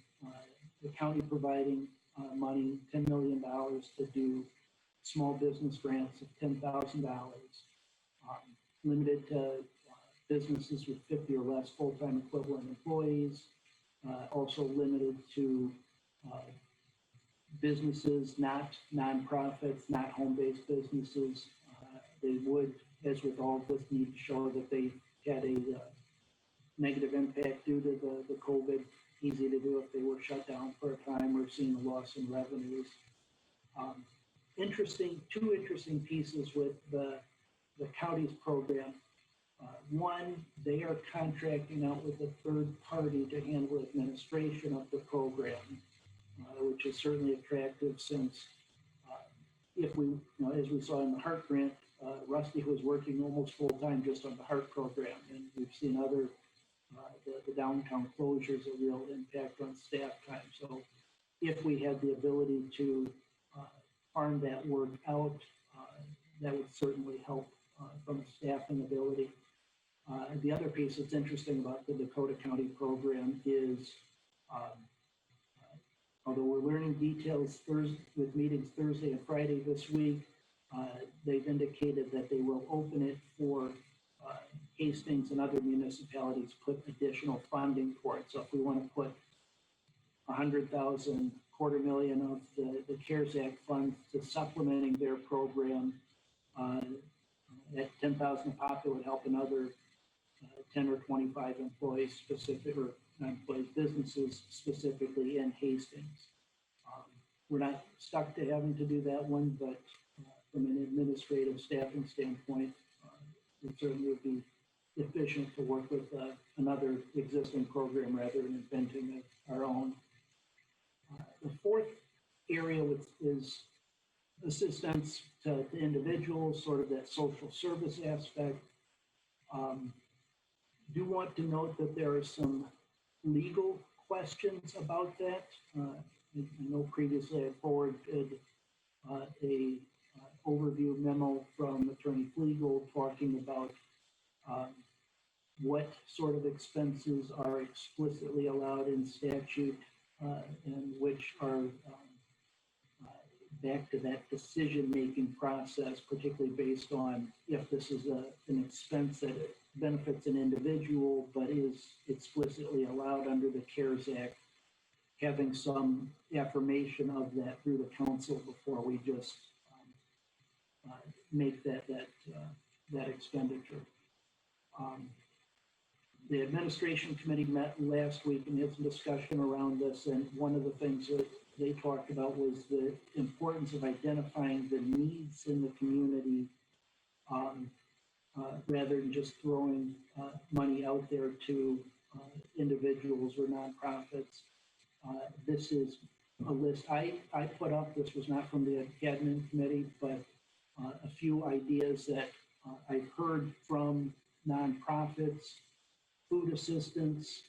The county providing money, $10 million to do small business grants of $10,000, limited to businesses with 50 or less full-time equivalent employees, also limited to businesses, not nonprofits, not home-based businesses. They would, as with all of this, need to show that they had a negative impact due to the COVID. Easy to do if they were shut down for a time or seen a loss in revenues. Two interesting pieces with the county's program. One, they are contracting out with a third party to handle administration of the program, which is certainly attractive since if we, as we saw in the HART grant, Rusty was working almost full time just on the HART program, and we've seen other the downtown closures a real impact on staff time. So if we had the ability to farm that work out, that would certainly help from a staffing ability. The other piece that's interesting about the Dakota County program is, although we're learning details with meetings Thursday and Friday this week, they've indicated that they will open it for Hastings and other municipalities put additional funding for it. So if we want to put 100,000, $250,000 of the CARES Act funds to supplementing their program, at 10,000 a pop, it would help another 10 or 25 employees specific, or not employees, businesses specifically in Hastings. We're not stuck to having to do that one, but from an administrative staffing standpoint, it certainly would be efficient to work with another existing program rather than inventing our own. The fourth area is assistance to individuals, sort of that social service aspect. Do want to note that there are some legal questions about that. I know previously I forwarded a overview memo from Attorney Flegel talking about what sort of expenses are explicitly allowed in statute and which are back to that decision-making process, particularly based on if this is an expense that benefits an individual but is explicitly allowed under the CARES Act, having some affirmation of that through the council before we just make that expenditure. The administration committee met last week and had some discussion around this, and one of the things that they talked about was the importance of identifying the needs in the community rather than just throwing money out there to individuals or nonprofits. This is a list I put up. This was not from the admin committee, but a few ideas that I've heard from nonprofits, food assistance,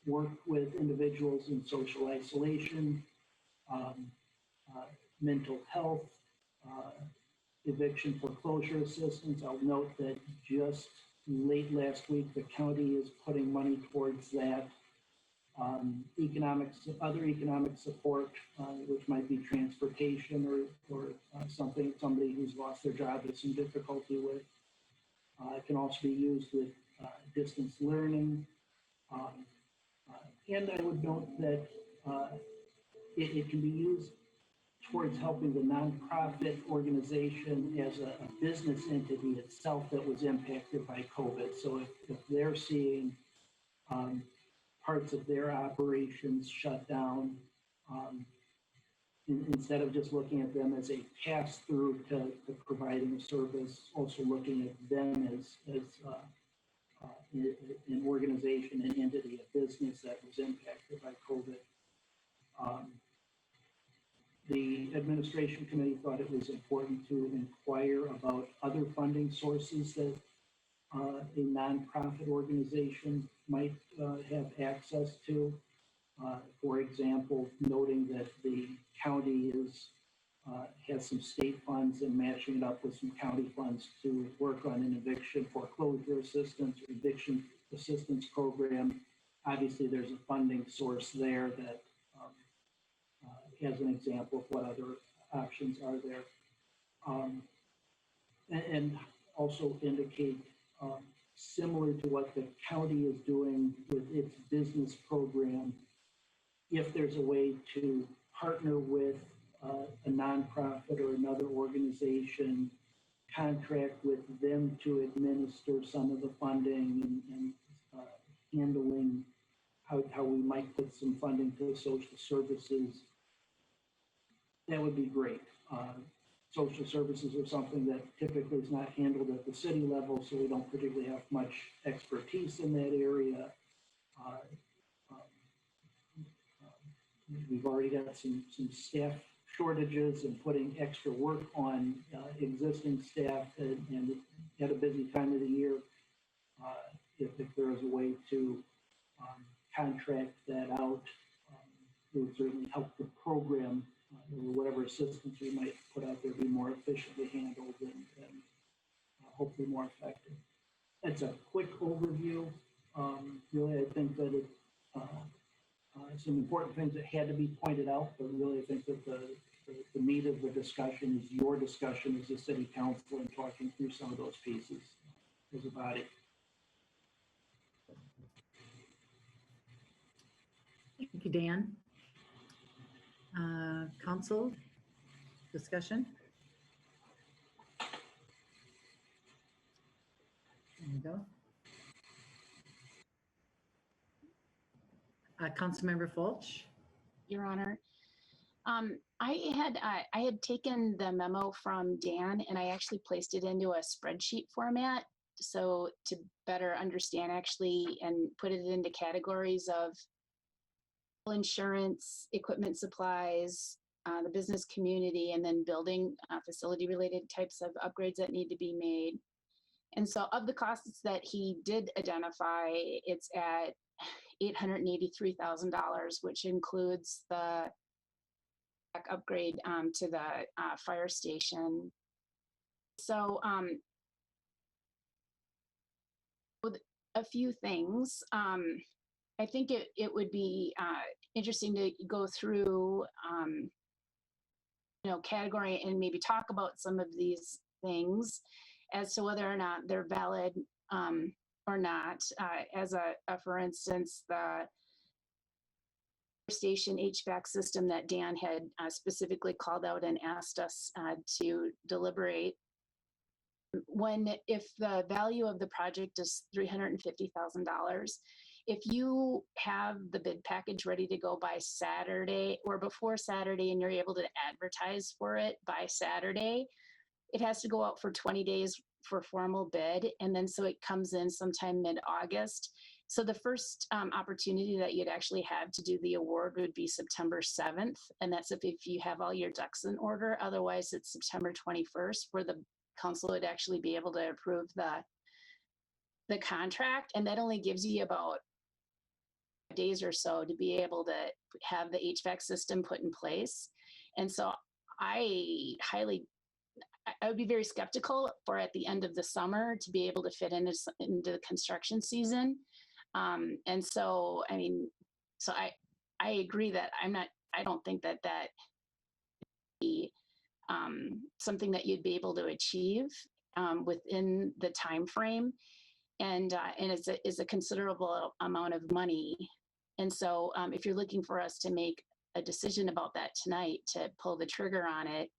work with individuals in social isolation, mental health, eviction foreclosure assistance. I'll note that just late last week, the county is putting money towards that. Other economic support, which might be transportation or somebody who's lost their job has some difficulty with. It can also be used with distance learning. And I would note that it can be used towards helping the nonprofit organization as a business entity itself that was impacted by COVID. So if they're seeing parts of their operations shut down, instead of just looking at them as a pass-through to providing a service, also looking at them as an organization, an entity, a business that was impacted by COVID. The administration committee thought it was important to inquire about other funding sources that a nonprofit organization might have access to. For example, noting that the county has some state funds and matching it up with some county funds to work on an eviction foreclosure assistance or eviction assistance program. Obviously, there's a funding source there that, as an example of what other options are there. And also indicate, similar to what the county is doing with its business program, if there's a way to partner with a nonprofit or another organization, contract with them to administer some of the funding and handling how we might put some funding to social services, that would be great. Social services are something that typically is not handled at the city level, so we don't particularly have much expertise in that area. We've already got some staff shortages and putting extra work on existing staff, and at a busy time of the year, if there is a way to contract that out, it would certainly help the program, or whatever assistance we might put out there, be more efficiently handled and hopefully more effective. That's a quick overview. Really, I think that some important things that had to be pointed out, but really I think that the meat of the discussion is your discussion as a city council and talking through some of those pieces as a body. Thank you, Dan. Council discussion? There you go. Councilmember Fulch. Your Honor. I had taken the memo from Dan and I actually placed it into a spreadsheet format. So to better understand actually and put it into categories of insurance, equipment supplies, the business community, and then building facility related types of upgrades that need to be made. And so of the costs that he did identify, it's at $883,000, which includes the upgrade to the fire station. So with a few things, I think it would be interesting to go through, category and maybe talk about some of these things as to whether or not they're valid or not. As for instance, the station HVAC system that Dan had specifically called out and asked us to deliberate. If the value of the project is $350,000, if you have the bid package ready to go by Saturday or before Saturday and you're able to advertise for it by Saturday, it has to go out for 20 days for formal bid. And then so it comes in sometime mid-August. So the first opportunity that you'd actually have to do the award would be September 7th. And that's if you have all your ducks in order. Otherwise, it's September 21st where the council would actually be able to approve the contract. And that only gives you about days or so to be able to have the HVAC system put in place. And so I would be very skeptical for at the end of the summer to be able to fit into the construction season. And so, I agree that I don't think that be something that you'd be able to achieve within the time frame. And it's a considerable amount of money. And so if you're looking for us to make a decision about that tonight to pull the trigger on it,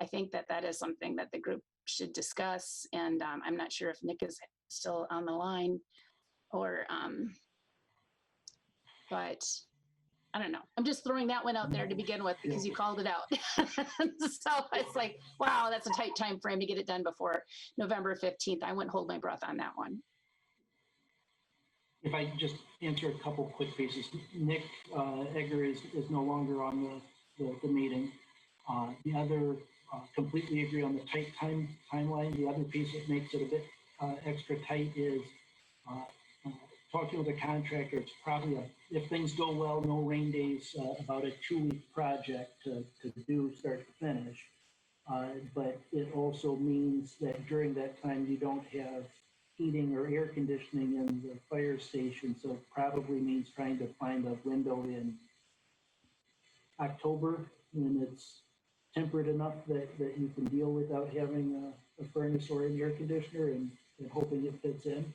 I think that that is something that the group should discuss. And I'm not sure if Nick is still on the line or, but I don't know. I'm just throwing that one out there to begin with because you called it out. So it's like, wow, that's a tight time frame to get it done before November 15th. I wouldn't hold my breath on that one. If I just answer a couple quick pieces. Nick Egger is no longer on the meeting. The other, completely agree on the tight timeline. The other piece that makes it a bit extra tight is talking with the contractor. It's probably, if things go well, no rain days, about a 2-week project to do start to finish. But it also means that during that time, you don't have heating or air conditioning in the fire station. So it probably means trying to find a window in October when it's temperate enough that you can deal without having a furnace or an air conditioner and hoping it fits in.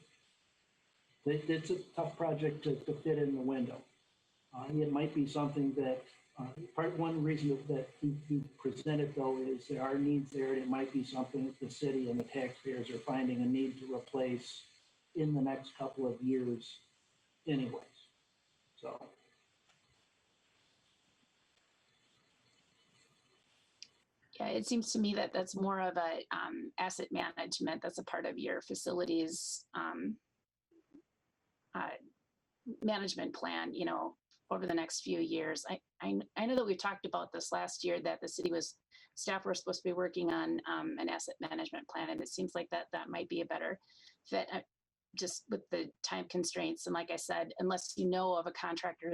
It's a tough project to fit in the window. It might be something that, one reason that he presented though is there are needs there, and it might be something that the city and the taxpayers are finding a need to replace in the next couple of years anyways. So. Yeah, it seems to me that that's more of a asset management. That's a part of your facilities management plan, you know, over the next few years. I know that we talked about this last year, that the city staff were supposed to be working on an asset management plan, and it seems like that might be a better fit just with the time constraints. And like I said, unless you know of a contractor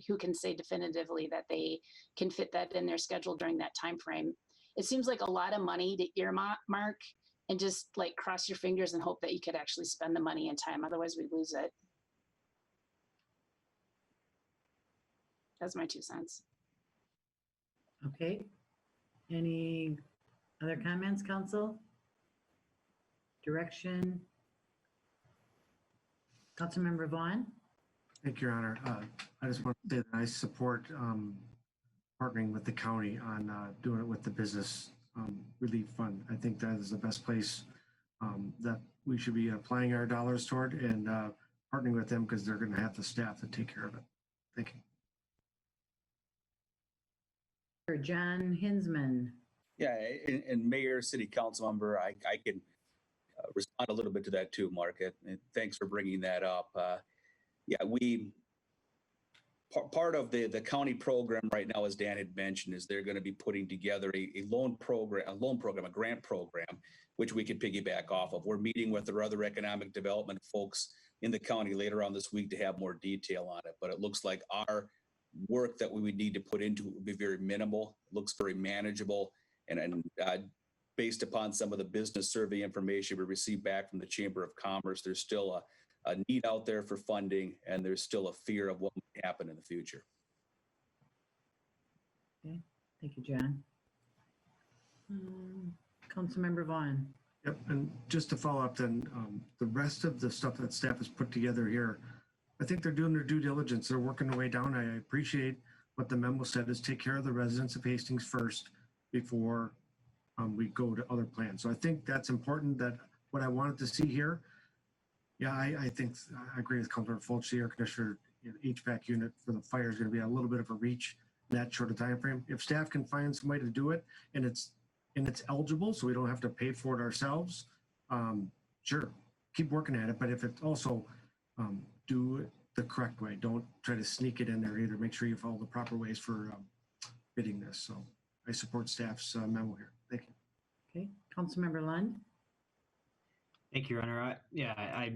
who can say definitively that they can fit that in their schedule during that time frame, it seems like a lot of money to earmark and just like cross your fingers and hope that you could actually spend the money in time. Otherwise we lose it. That's my 2 cents. Okay. Any other comments, council? Direction? Councilmember Vaughn? Thank you, Your Honor. I just want to say that I support partnering with the county on doing it with the business relief fund. I think that is the best place that we should be applying our dollars toward, and partnering with them because they're going to have the staff to take care of it. Thank you. For John Hinsman. Yeah, and Mayor, City Council member, I can respond a little bit to that too, Mark. And thanks for bringing that up. Yeah, part of the county program right now, as Dan had mentioned, is they're going to be putting together a grant program, which we can piggyback off of. We're meeting with our other economic development folks in the county later on this week to have more detail on it. But it looks like our work that we would need to put into it would be very minimal. It looks very manageable, and based upon some of the business survey information we received back from the Chamber of Commerce, there's still a need out there for funding, and there's still a fear of what might happen in the future. Okay, thank you, John. Councilmember Vaughn. Yep, and just to follow up then, the rest of the stuff that staff has put together here, I think they're doing their due diligence. They're working their way down. I appreciate what the memo said is take care of the residents of Hastings first before we go to other plans. So I think that's important. That what I wanted to see here. Yeah, I think I agree with Councilor Fulch. The air conditioner, HVAC unit for the fire is going to be a little bit of a reach in that short a time frame. If staff can find some way to do it and it's eligible, so we don't have to pay for it ourselves, sure, keep working at it. But if it also do it the correct way, don't try to sneak it in there either. Make sure you follow the proper ways for bidding this. So I support staff's memo here. Thank you. Okay, Councilmember Lund. Thank you, Your Honor.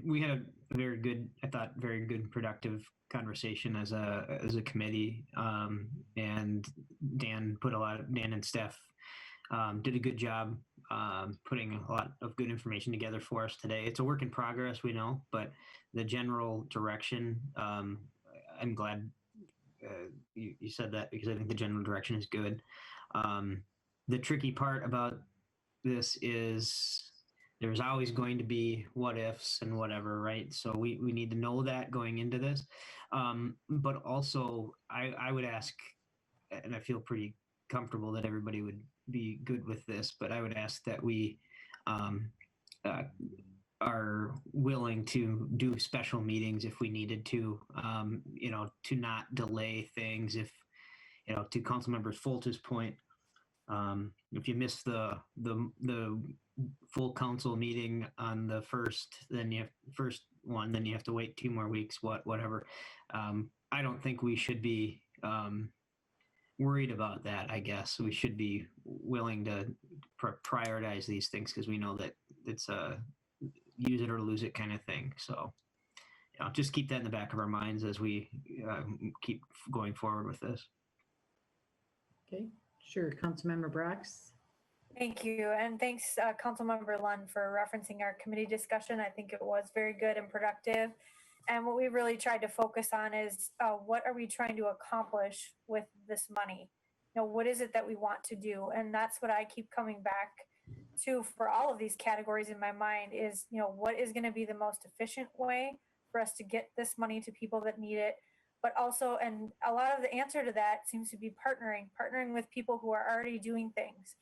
We had a very good, I thought, very good, productive conversation as a committee, and Dan and staff did a good job putting a lot of good information together for us today. It's a work in progress, we know, but the general direction, I'm glad you said that, because I think the general direction is good. The tricky part about this is there's always going to be what ifs and whatever, right? So we need to know that going into this. But also I would ask and I feel pretty comfortable that everybody would be good with this, but I would ask that we are willing to do special meetings if we needed to, to not delay things. If, to Councilmember Fulch's point, if you miss the full council meeting on the first, then you have to wait 2 more weeks, whatever. I don't think we should be worried about that. I guess we should be willing to prioritize these things because we know that it's a use it or lose it kind of thing. So, just keep that in the back of our minds as we keep going forward with this. Okay, sure. Councilmember Brox. Thank you. And thanks, Councilmember Lund, for referencing our committee discussion. I think it was very good and productive. And what we really tried to focus on is what are we trying to accomplish with this money? What is it that we want to do? And that's what I keep coming back to for all of these categories in my mind is, what is going to be the most efficient way for us to get this money to people that need it? But also, and a lot of the answer to that seems to be partnering with people who are already doing things,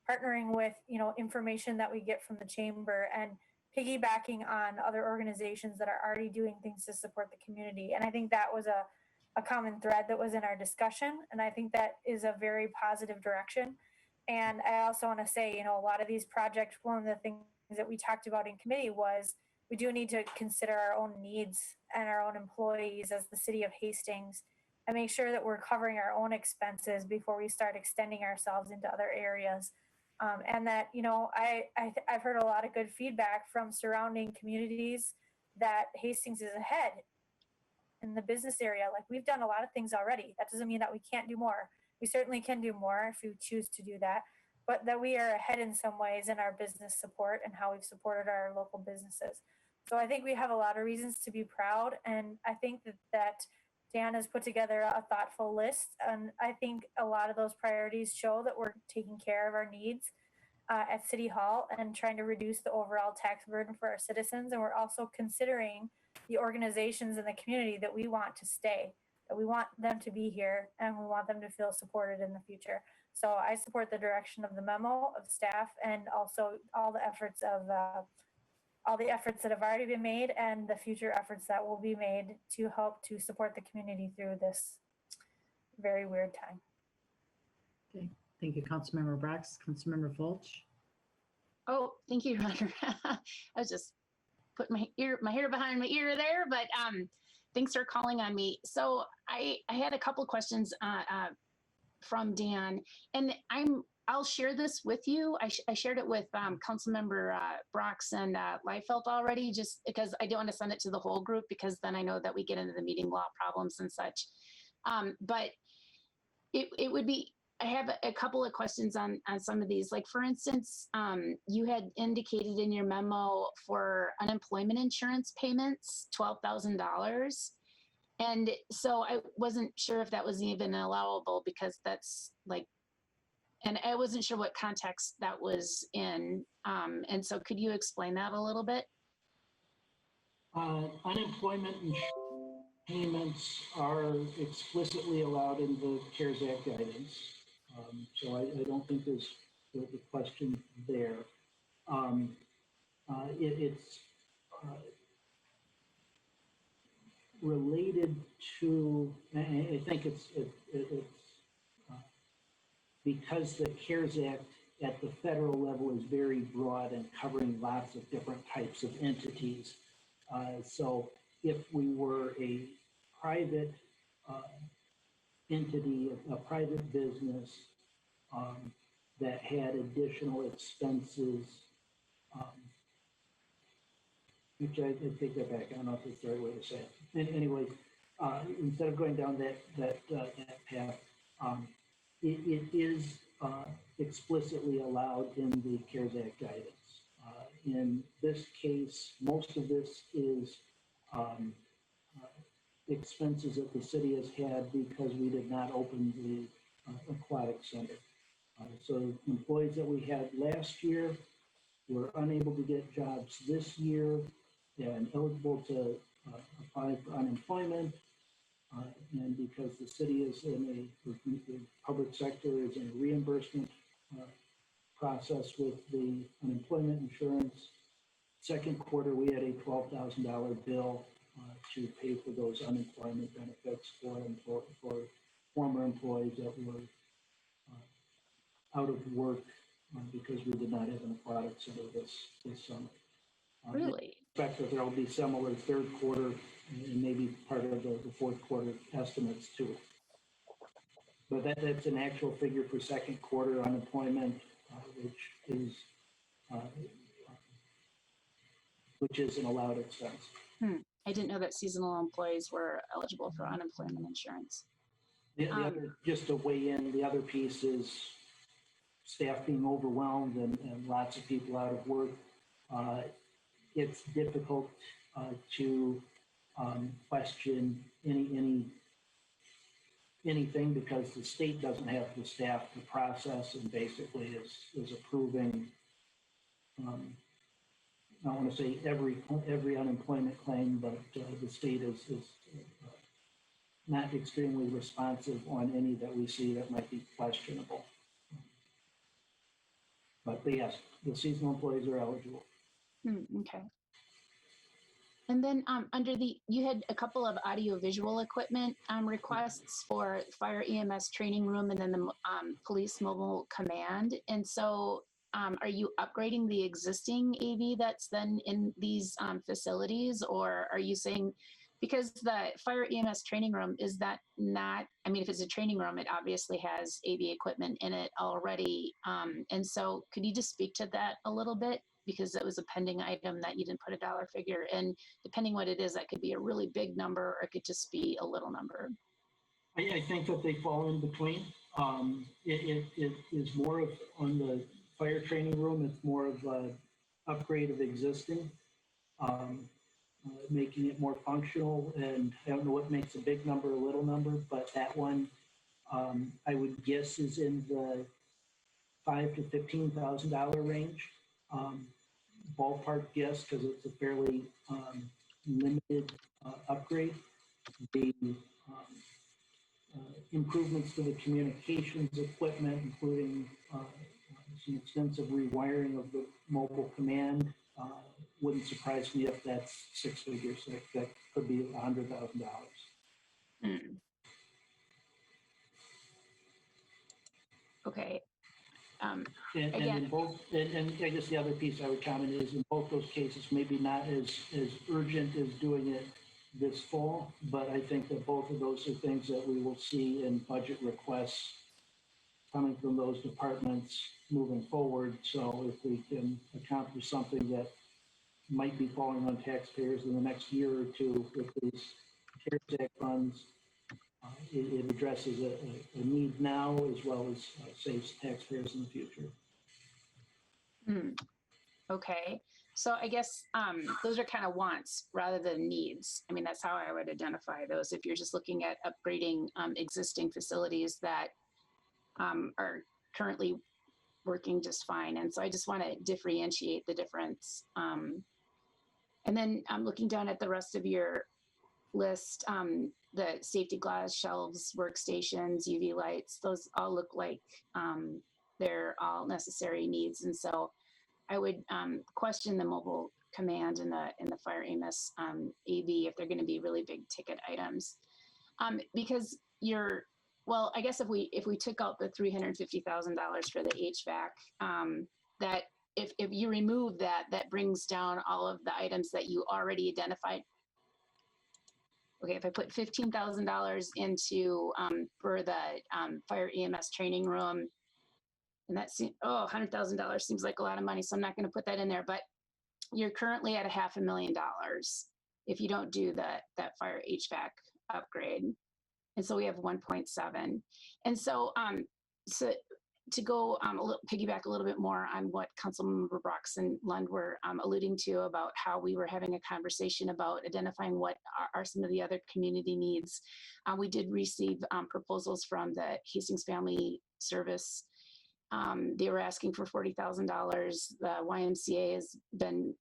partnering with, information that we get from the chamber and piggybacking on other organizations that are already doing things to support the community. And I think that was a common thread that was in our discussion. And I think that is a very positive direction. And I also want to say, a lot of these projects, one of the things that we talked about in committee was we do need to consider our own needs and our own employees as the city of Hastings and make sure that we're covering our own expenses before we start extending ourselves into other areas. And that, I've heard a lot of good feedback from surrounding communities that Hastings is ahead in the business area. Like, we've done a lot of things already. That doesn't mean that we can't do more. We certainly can do more if we choose to do that, but that we are ahead in some ways in our business support and how we've supported our local businesses. So I think we have a lot of reasons to be proud. And I think that Dan has put together a thoughtful list. And I think a lot of those priorities show that we're taking care of our needs at City Hall and trying to reduce the overall tax burden for our citizens. And we're also considering the organizations in the community that we want to stay, that we want them to be here, and we want them to feel supported in the future. So I support the direction of the memo of staff and also all the efforts that have already been made and the future efforts that will be made to help to support the community through this very weird time. Okay, thank you, Councilmember Brox. Councilmember Fulch. Oh, thank you, Roger. I was just putting my hair behind my ear there, but thanks for calling on me. So I had a couple of questions from Dan, and I'll share this with you. I shared it with Councilmember Brox and Liefeld already, just because I don't want to send it to the whole group because then I know that we get into the meeting law problems and such. But it would be, I have a couple of questions on some of these. Like, for instance, you had indicated in your memo for unemployment insurance payments, $12,000. And so I wasn't sure if that was even allowable because that's like, and I wasn't sure what context that was in. And so could you explain that a little bit? Unemployment payments are explicitly allowed in the CARES Act guidance. So I don't think there's the question there. It's related to, I think it's because the CARES Act at the federal level is very broad and covering lots of different types of entities. So if we were a private entity, a private business that had additional expenses, which I take that back. I don't know if it's the right way to say it. Anyway, instead of going down that path, it is explicitly allowed in the CARES Act guidance. In this case, most of this is expenses that the city has had because we did not open the aquatic center. So employees that we had last year were unable to get jobs this year and eligible to apply for unemployment. And because the city is the public sector is in a reimbursement process with the unemployment insurance, second quarter, we had a $12,000 bill to pay for those unemployment benefits for former employees that were out of work because we did not have an aquatic center this summer. Really? Expect that there will be similar third quarter and maybe part of the fourth quarter estimates too. But that's an actual figure for second quarter unemployment, which is an allowed expense. I didn't know that seasonal employees were eligible for unemployment insurance. The other, just to weigh in, the other piece is staff being overwhelmed and lots of people out of work. It's difficult to question anything because the state doesn't have the staff to process and basically is approving. I want to say every unemployment claim, but the state is not extremely responsive on any that we see that might be questionable. But yes, the seasonal employees are eligible. Okay. And then you had a couple of audio-visual equipment requests for fire EMS training room and then the police mobile command. And so are you upgrading the existing AV that's then in these facilities, or are you saying, because the fire EMS training room, is that not, I mean, if it's a training room, it obviously has AV equipment in it already. And so could you just speak to that a little bit? Because it was a pending item that you didn't put a dollar figure, and depending what it is, that could be a really big number or it could just be a little number. I think that they fall in between. It is more of, on the fire training room, it's more of an upgrade of existing, making it more functional. And I don't know what makes a big number a little number, but that one I would guess is in the $5,000 to $15,000 range. Ballpark guess, because it's a fairly limited upgrade. The improvements to the communications equipment, including some extensive rewiring of the mobile command, wouldn't surprise me if that's six figures. That could be $100,000. Okay. And in both, and I guess the other piece I would comment is in both those cases, maybe not as urgent as doing it this fall, but I think that both of those are things that we will see in budget requests coming from those departments moving forward. So if we can accomplish something that might be falling on taxpayers in the next year or two with these CARES Act funds, it addresses a need now as well as saves taxpayers in the future. Okay, so I guess those are kind of wants rather than needs. I mean, that's how I would identify those. If you're just looking at upgrading existing facilities that are currently working just fine. And so I just want to differentiate the difference. And then I'm looking down at the rest of your list, the safety glass shelves, workstations, UV lights, those all look like they're all necessary needs. And so I would question the mobile command and the fire EMS AV if they're going to be really big ticket items. Because well, I guess if we took out the $350,000 for the HVAC, that if you remove that, that brings down all of the items that you already identified. Okay, if I put $15,000 into for the fire EMS training room, and that's $100,000 seems like a lot of money, so I'm not going to put that in there. But you're currently at $500,000 if you don't do that fire HVAC upgrade, and so we have 1.7. And so so to go piggyback a little bit more on what Councilmember Brox and Lund were alluding to about how we were having a conversation about identifying what are some of the other community needs. We did receive proposals from the Hastings Family Service. They were asking for $40,000. The YMCA has been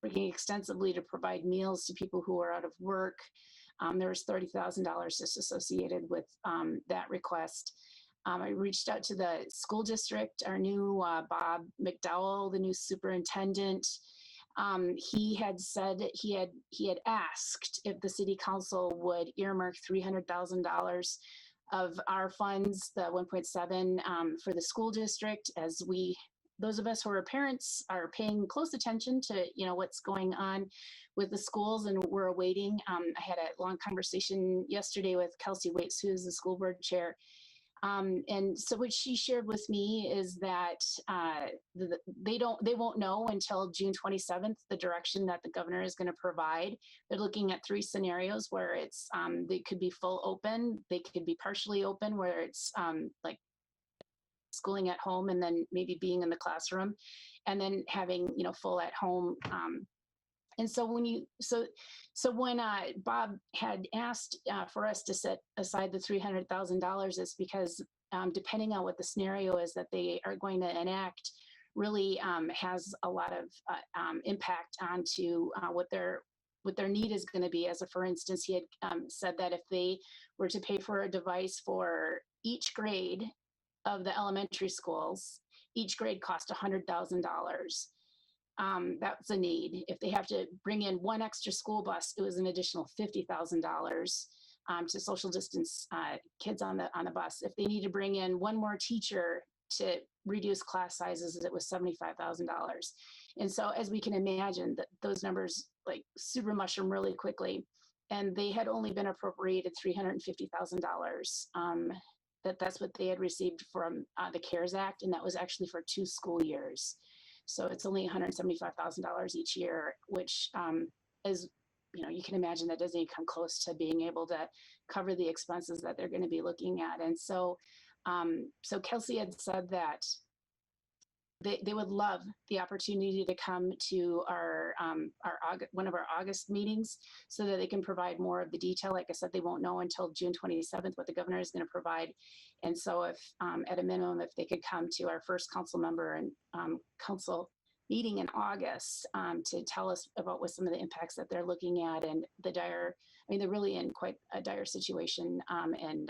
working extensively to provide meals to people who are out of work. There was $30,000 just associated with that request. I reached out to the school district, our new Bob McDowell, the new superintendent. He had said that he had asked if the city council would earmark $300,000 of our funds, the 1.7 for the school district, as those of us who are parents are paying close attention to what's going on with the schools, and we're awaiting. I had a long conversation yesterday with Kelsey Waits, who is the school board chair. And so what she shared with me is that they won't know until June 27th, the direction that the governor is going to provide. They're looking at 3 scenarios where it's, they could be full open, they could be partially open, where it's like schooling at home and then maybe being in the classroom, and then having, full at home. And so when Bob had asked for us to set aside the $300,000, it's because depending on what the scenario is that they are going to enact, really has a lot of impact onto what their need is going to be. As a, for instance, he had said that if they were to pay for a device for each grade of the elementary schools, each grade cost $100,000. That's a need. If they have to bring in 1 extra school bus, it was an additional $50,000 to social distance kids on the bus. If they need to bring in 1 more teacher to reduce class sizes, it was $75,000. And so, as we can imagine, that those numbers like super mushroom really quickly, and they had only been appropriated $350,000. That's what they had received from the CARES Act, and that was actually for 2 school years. So it's only $175,000 each year, which is, you can imagine that doesn't even come close to being able to cover the expenses that they're going to be looking at. And so, so Kelsey had said that they would love the opportunity to come to our one of our August meetings so that they can provide more of the detail. Like I said, they won't know until June 27th what the governor is going to provide. And so if at a minimum, if they could come to our first council member and council meeting in August to tell us about what some of the impacts that they're looking at and the dire, they're really in quite a dire situation. And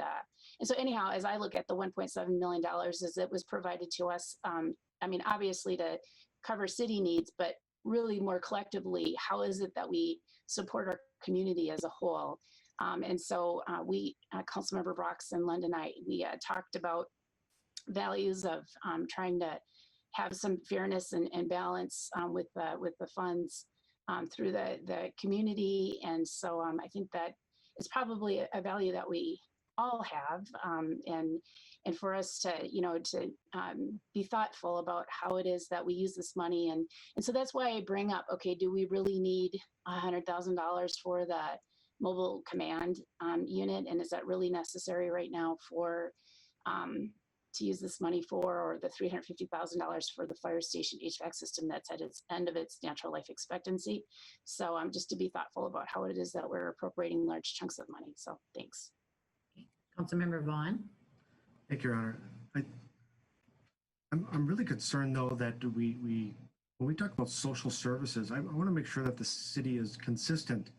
so anyhow, as I look at the $1.7 million as it was provided to us, obviously to cover city needs, but really more collectively, how is it that we support our community as a whole? And so we, Councilmember Brox and Lund and I, we talked about values of trying to have some fairness and balance with the funds through the community. And so I think that is probably a value that we all have, and for us to be thoughtful about how it is that we use this money, and so that's why I bring up, okay, do we really need $100,000 for the mobile command unit, and is that really necessary right now for to use this money for, or the $350,000 for the fire station HVAC system that's at its end of its natural life expectancy? So just to be thoughtful about how it is that we're appropriating large chunks of money. So thanks. Councilmember Vaughn. Thank you, Your Honor. I'm really concerned, though, that when we talk about social services, I want to make sure that the city is consistent.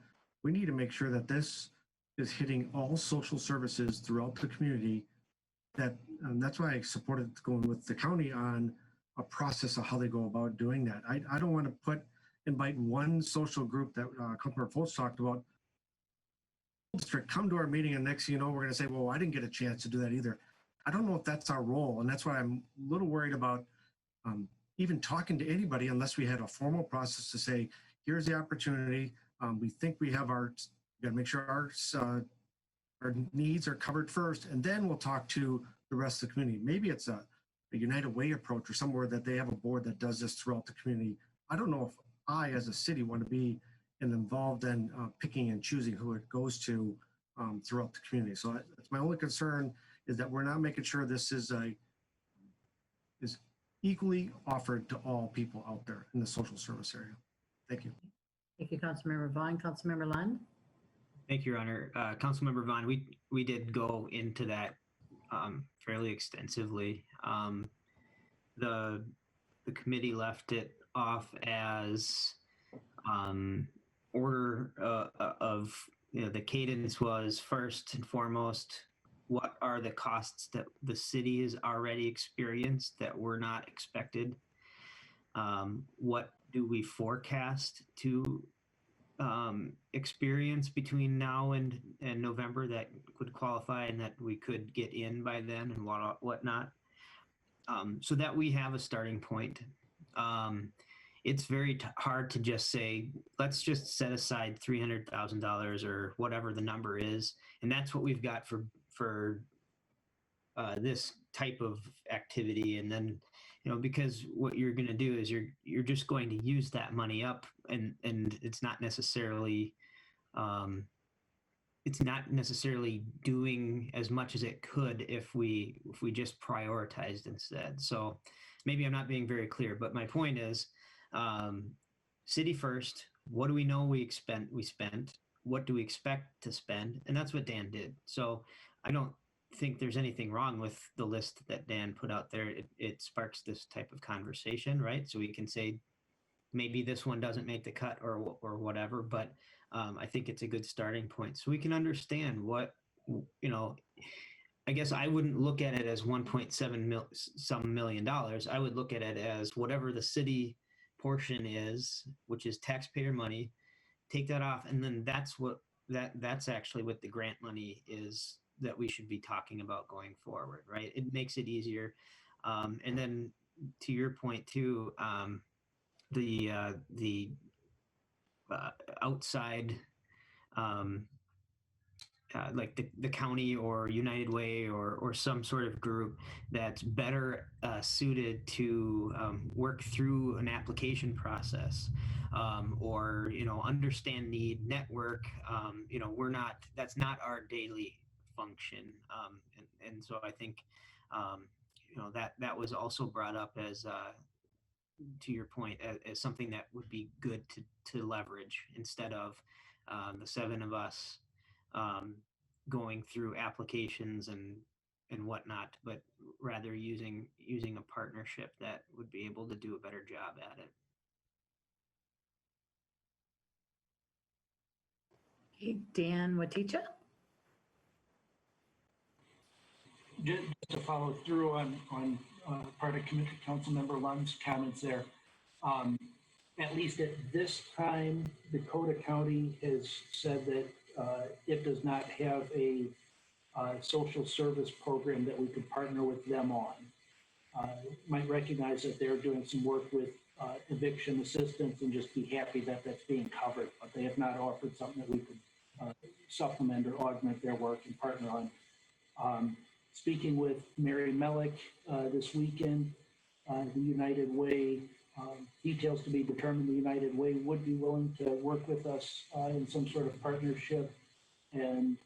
We need to make sure that this is hitting all social services throughout the community. That's why I supported going with the county on a process of how they go about doing that. I don't want to invite one social group that Councilmember Foltz talked about, district, come to our meeting, and next thing you know, we're going to say, well, I didn't get a chance to do that either. I don't know if that's our role, and that's why I'm a little worried about even talking to anybody unless we had a formal process to say, here's the opportunity. We think we have we got to make sure our needs are covered first, and then we'll talk to the rest of the community. Maybe it's a United Way approach or somewhere that they have a board that does this throughout the community. I don't know if I, as a city, want to be involved in picking and choosing who it goes to throughout the community. So that's my only concern, is that we're not making sure this is equally offered to all people out there in the social service area. Thank you. Thank you, Councilmember Vaughn. Councilmember Lund. Thank you, Your Honor. Councilmember Vaughn, we did go into that fairly extensively. The committee left it off as order of the cadence was first and foremost, what are the costs that the city has already experienced that were not expected? What do we forecast to experience between now and November that could qualify and that we could get in by then and whatnot? So that we have a starting point. It's very hard to just say, let's just set aside $300,000 or whatever the number is, and that's what we've got for this type of activity. And then, because what you're going to do is you're just going to use that money up, and it's not necessarily doing as much as it could if we just prioritized instead. So maybe I'm not being very clear, but my point is, city first. What do we know we spent? What do we expect to spend? And that's what Dan did. So I don't think there's anything wrong with the list that Dan put out there. It sparks this type of conversation, right? So we can say maybe this one doesn't make the cut or whatever, but I think it's a good starting point so we can understand what, I guess I wouldn't look at it as 1.7 million. I would look at it as whatever the city portion is, which is taxpayer money, take that off. And then that's actually what the grant money is that we should be talking about going forward, right? It makes it easier. And then to your point too, the outside, like the county or United Way or some sort of group that's better suited to work through an application process, or understand need, network. That's not our daily function, and so I think that was also brought up as to your point as something that would be good to leverage instead of the seven of us going through applications and whatnot, but rather using a partnership that would be able to do a better job at it. Okay, Dan Waticha? Just to follow through on part of Councilmember Lund's comments there. At least at this time, Dakota County has said that it does not have a social service program that we could partner with them on. Might recognize that they're doing some work with eviction assistance and just be happy that that's being covered, but they have not offered something that we could supplement or augment their work and partner on. Speaking with Mary Mellick this weekend, the United Way, details to be determined, the United Way would be willing to work with us in some sort of partnership. And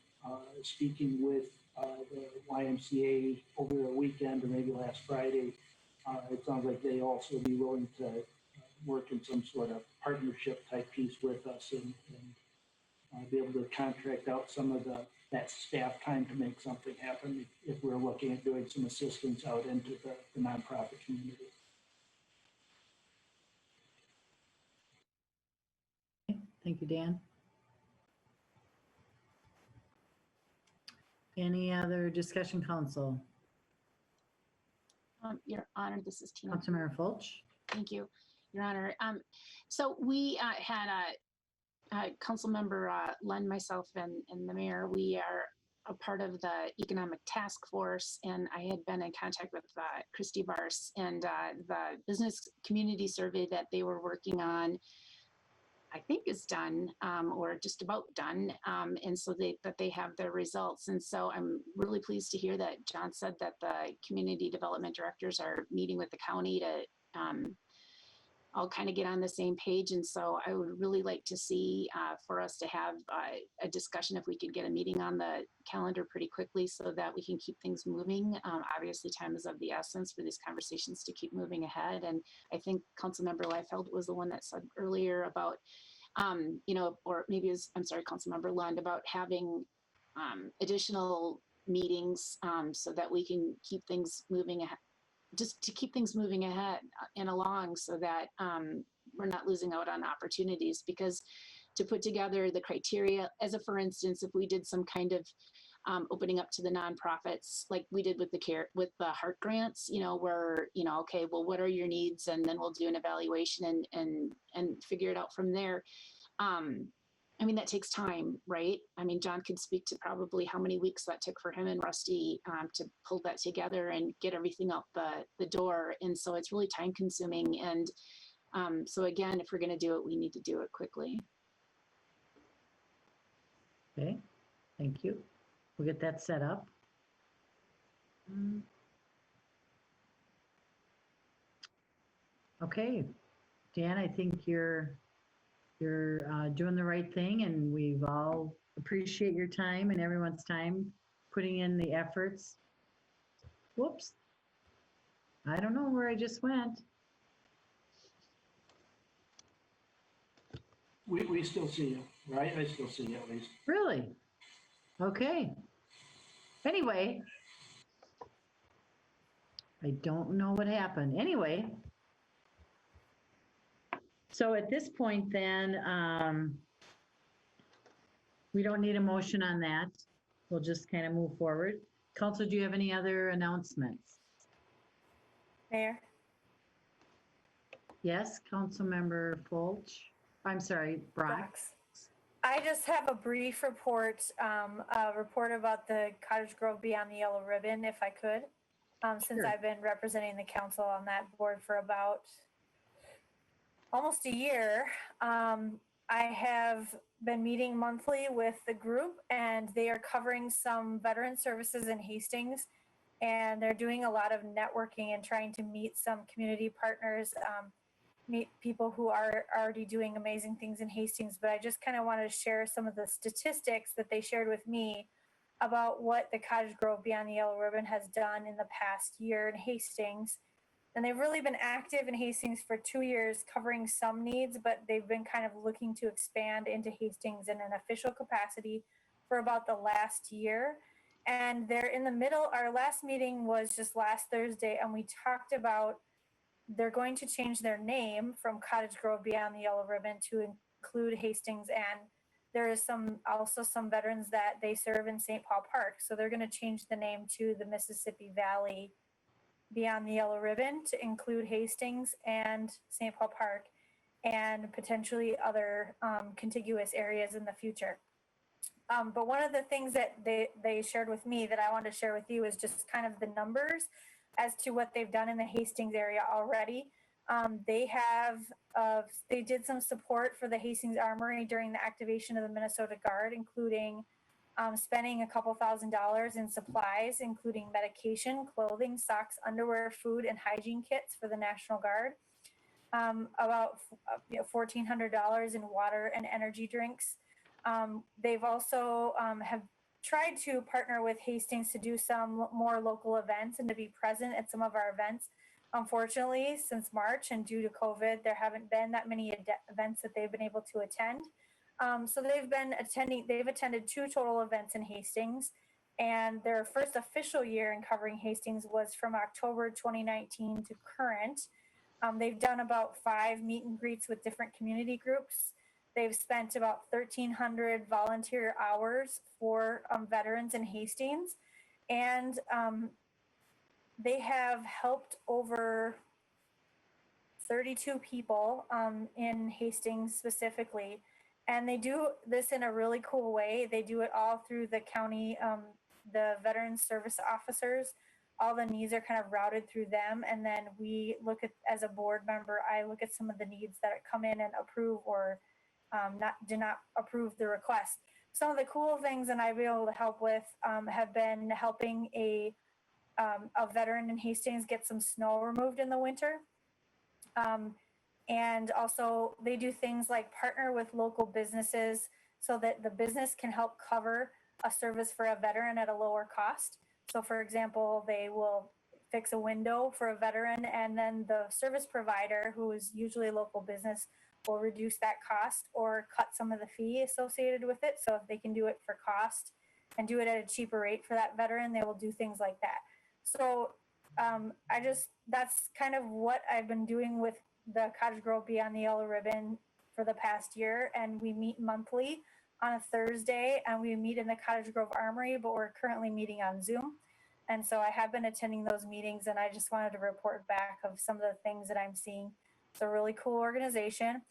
speaking with the YMCA over the weekend or maybe last Friday, it sounds like they also would be willing to work in some sort of partnership type piece with us and be able to contract out some of that staff time to make something happen if we're looking at doing some assistance out into the nonprofit community. Thank you, Dan. Any other discussion, council? Your Honor, this is Tina. Councilmember Fulch? Thank you, Your Honor. So we had Councilmember Lund, myself, and the mayor. We are a part of the Economic Task Force, and I had been in contact with Christy Vars, and the business community survey that they were working on, I think is done, or just about done. And so they have their results. And so I'm really pleased to hear that John said that the community development directors are meeting with the county to all kind of get on the same page. And so I would really like to see for us to have a discussion if we could get a meeting on the calendar pretty quickly so that we can keep things moving. Obviously, time is of the essence for these conversations to keep moving ahead. And I think Councilmember Liefeld was the one that said earlier about, or maybe it was, I'm sorry, Councilmember Lund, about having additional meetings so that we can keep things moving ahead. Just to keep things moving ahead and along so that we're not losing out on opportunities, because to put together the criteria. As a, for instance, if we did some kind of opening up to the nonprofits, like we did with the heart grants, where, okay, well, what are your needs? And then we'll do an evaluation and figure it out from there. I mean, that takes time, right? I mean, John could speak to probably how many weeks that took for him and Rusty to pull that together and get everything out the door. And so it's really time consuming. And so again, if we're going to do it, we need to do it quickly. Okay, thank you. We'll get that set up. Okay, Dan, I think you're doing the right thing, and we've all appreciate your time and everyone's time putting in the efforts. Whoops. I don't know where I just went. We still see you, right? I still see you at least. Really? Okay. Anyway, I don't know what happened. Anyway, so at this point then, we don't need a motion on that. We'll just kind of move forward. Council, do you have any other announcements? Mayor? Yes, Councilmember Fulch. I'm sorry, Brock. Brox. I just have a brief report, a report about the Cottage Grove Beyond the Yellow Ribbon, if I could, since Sure. I've been representing the council on that board for about almost a year. I have been meeting monthly with the group, and they are covering some veteran services in Hastings, and they're doing a lot of networking and trying to meet some community partners, meet people who are already doing amazing things in Hastings. But I just kind of wanted to share some of the statistics that they shared with me about what the Cottage Grove Beyond the Yellow Ribbon has done in the past year in Hastings. And they've really been active in Hastings for 2 years, covering some needs, but they've been kind of looking to expand into Hastings in an official capacity for about the last year. And they're in the middle. Our last meeting was just last Thursday, and we talked about they're going to change their name from Cottage Grove Beyond the Yellow Ribbon to include Hastings. And there is also some veterans that they serve in St. Paul Park. So they're going to change the name to the Mississippi Valley Beyond the Yellow Ribbon to include Hastings and St. Paul Park and potentially other contiguous areas in the future. But one of the things that they shared with me that I wanted to share with you is just kind of the numbers as to what they've done in the Hastings area already. They did some support for the Hastings Armory during the activation of the Minnesota Guard, including spending a couple $1,000s in supplies, including medication, clothing, socks, underwear, food, and hygiene kits for the National Guard. About $1,400 in water and energy drinks. They've also have tried to partner with Hastings to do some more local events and to be present at some of our events. Unfortunately, since March and due to COVID, there haven't been that many events that they've been able to attend. So they've attended 2 total events in Hastings, and their first official year in covering Hastings was from October 2019 to current. They've done about 5 meet and greets with different community groups. They've spent about 1,300 volunteer hours for veterans in Hastings, and they have helped over 32 people in Hastings specifically. And they do this in a really cool way. They do it all through the county, the veteran service officers. All the needs are kind of routed through them. And then we look at, as a board member, I look at some of the needs that come in and approve or do not approve the request. Some of the cool things that I've been able to help with have been helping a veteran in Hastings get some snow removed in the winter. And also they do things like partner with local businesses so that the business can help cover a service for a veteran at a lower cost. So for example, they will fix a window for a veteran, and then the service provider, who is usually a local business, will reduce that cost or cut some of the fee associated with it. So if they can do it for cost and do it at a cheaper rate for that veteran, they will do things like that. So that's kind of what I've been doing with the Cottage Grove Beyond the Yellow Ribbon for the past year, and we meet monthly on a Thursday, and we meet in the Cottage Grove Armory, but we're currently meeting on Zoom. And so I have been attending those meetings, and I just wanted to report back of some of the things that I'm seeing. It's a really cool organization,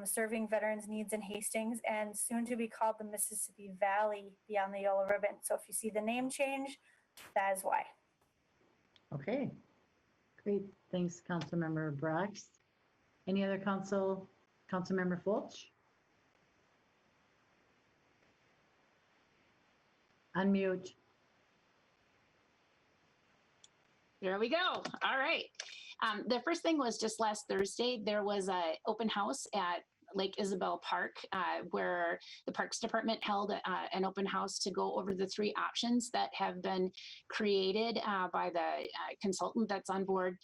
serving veterans' needs in Hastings, and soon to be called the Mississippi Valley Beyond the Yellow Ribbon. So if you see the name change, that is why. Okay, great. Thanks, Councilmember Brox. Any other Councilmember Fulch? Unmute. There we go. All right. The first thing was just last Thursday, there was an open house at Lake Isabel Park where the Parks Department held an open house to go over the 3 options that have been created by the consultant that's on board.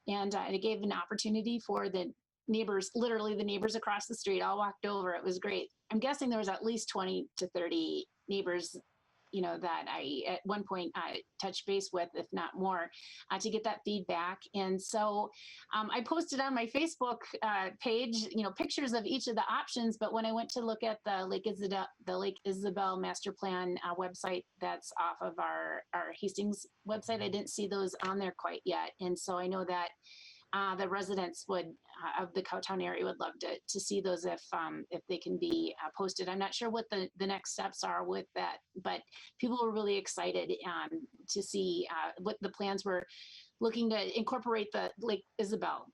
And it gave an opportunity for the neighbors, literally the neighbors across the street, all walked over. It was great. I'm guessing there was at least 20 to 30 neighbors, that I at one point touched base with, if not more, to get that feedback. And so I posted on my Facebook page, pictures of each of the options. But when I went to look at the Lake Isabel Master Plan website that's off of our Hastings website, I didn't see those on there quite yet. And so I know that the residents of the Cowtown area would love to see those if they can be posted. I'm not sure what the next steps are with that, but people were really excited to see what the plans were, looking to incorporate the Lake Isabel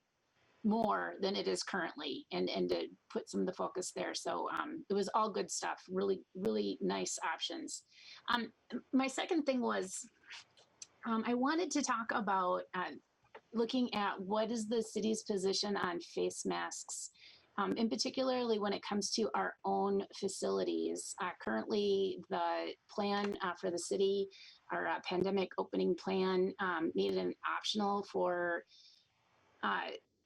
more than it is currently, and to put some of the focus there. So it was all good stuff, really, really nice options. My second thing was I wanted to talk about looking at what is the city's position on face masks, and particularly when it comes to our own facilities. Currently, the plan for the city, our pandemic opening plan, made it optional for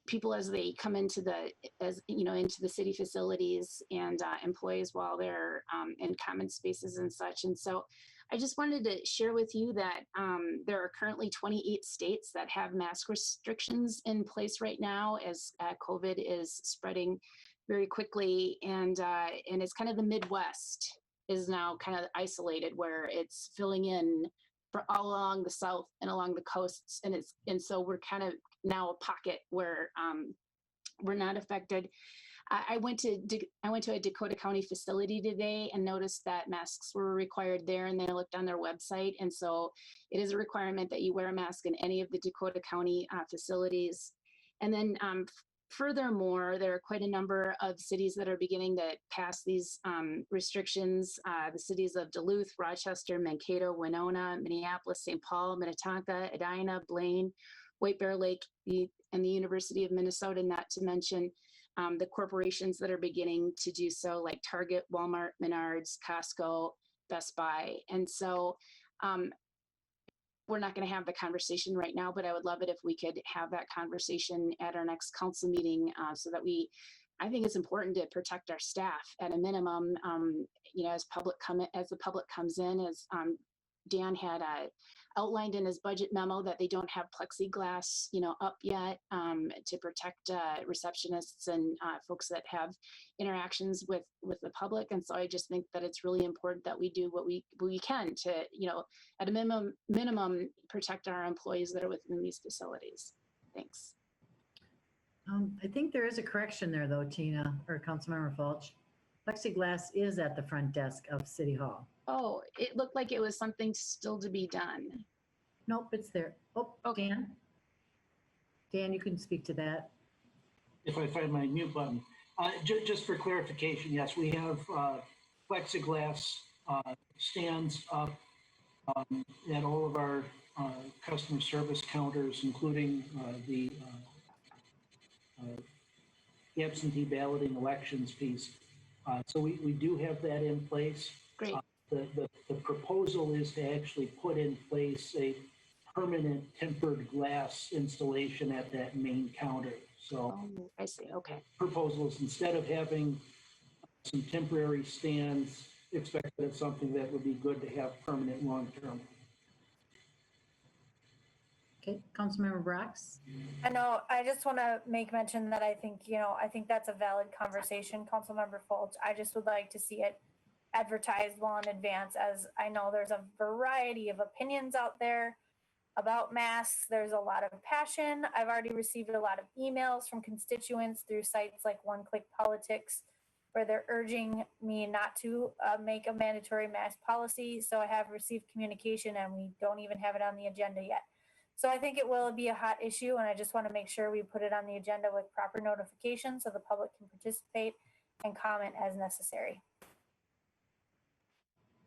people as they come into the city facilities, and employees while they're in common spaces and such. And so I just wanted to share with you that there are currently 28 states that have mask restrictions in place right now, as COVID is spreading very quickly, and it's kind of the Midwest is now kind of isolated, where it's filling in for all along the South and along the coasts, and so we're kind of now a pocket where we're not affected. I went to a Dakota County facility today and noticed that masks were required there, and then I looked on their website, and so it is a requirement that you wear a mask in any of the Dakota County facilities. And then furthermore, there are quite a number of cities that are beginning to pass these restrictions. The cities of Duluth, Rochester, Mankato, Winona, Minneapolis, St. Paul, Minnetonka, Edina, Blaine, White Bear Lake, and the University of Minnesota, not to mention the corporations that are beginning to do so, like Target, Walmart, Menards, Costco, Best Buy. And so we're not going to have the conversation right now, but I would love it if we could have that conversation at our next council meeting, so that I think it's important to protect our staff at a minimum, as the public comes in, as Dan had outlined in his budget memo, that they don't have plexiglass, up yet, to protect receptionists and folks that have interactions with the public. And so I just think that it's really important that we do what we can to, at a minimum, protect our employees that are within these facilities. Thanks. I think there is a correction there, though, Tina, or Councilmember Fulch. Plexiglass is at the front desk of City Hall. Oh, it looked like it was something still to be done. Nope, it's there. Oh, okay. Dan, you can speak to that. If I find my mute button. Just for clarification, yes, we have plexiglass stands up at all of our customer service counters, including the absentee balloting elections piece. So we do have that in place. Great. The proposal is to actually put in place a permanent tempered glass installation at that main counter. So I see. Okay. Proposal is, instead of having some temporary stands, expect that it's something that would be good to have permanent long term. Okay, Councilmember Brox? I know, I just want to make mention that I think, I think that's a valid conversation, Councilmember Fulch. I just would like to see it advertised well in advance, as I know there's a variety of opinions out there about masks. There's a lot of passion. I've already received a lot of emails from constituents through sites like One Click Politics, where they're urging me not to make a mandatory mask policy. So I have received communication and we don't even have it on the agenda yet. So I think it will be a hot issue, and I just want to make sure we put it on the agenda with proper notification so the public can participate and comment as necessary.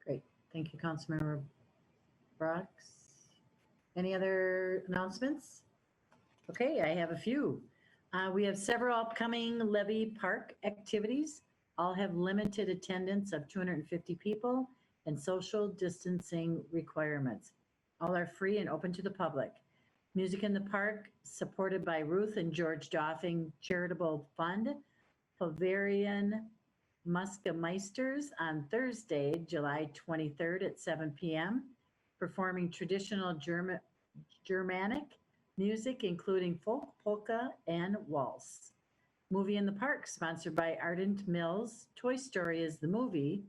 Great. Thank you, Councilmember Brox. Any other announcements? Okay, I have a few. We have several upcoming Levy Park activities. All have limited attendance of 250 people and social distancing requirements. All are free and open to the public. Music in the Park, supported by Ruth and George Doffing Charitable Fund, Bavarian Muskemeisters on Thursday, July 23rd at 7 p.m., performing traditional Germanic music, including folk, polka, and waltz. Movie in the Park, sponsored by Ardent Mills. Toy Story is the movie.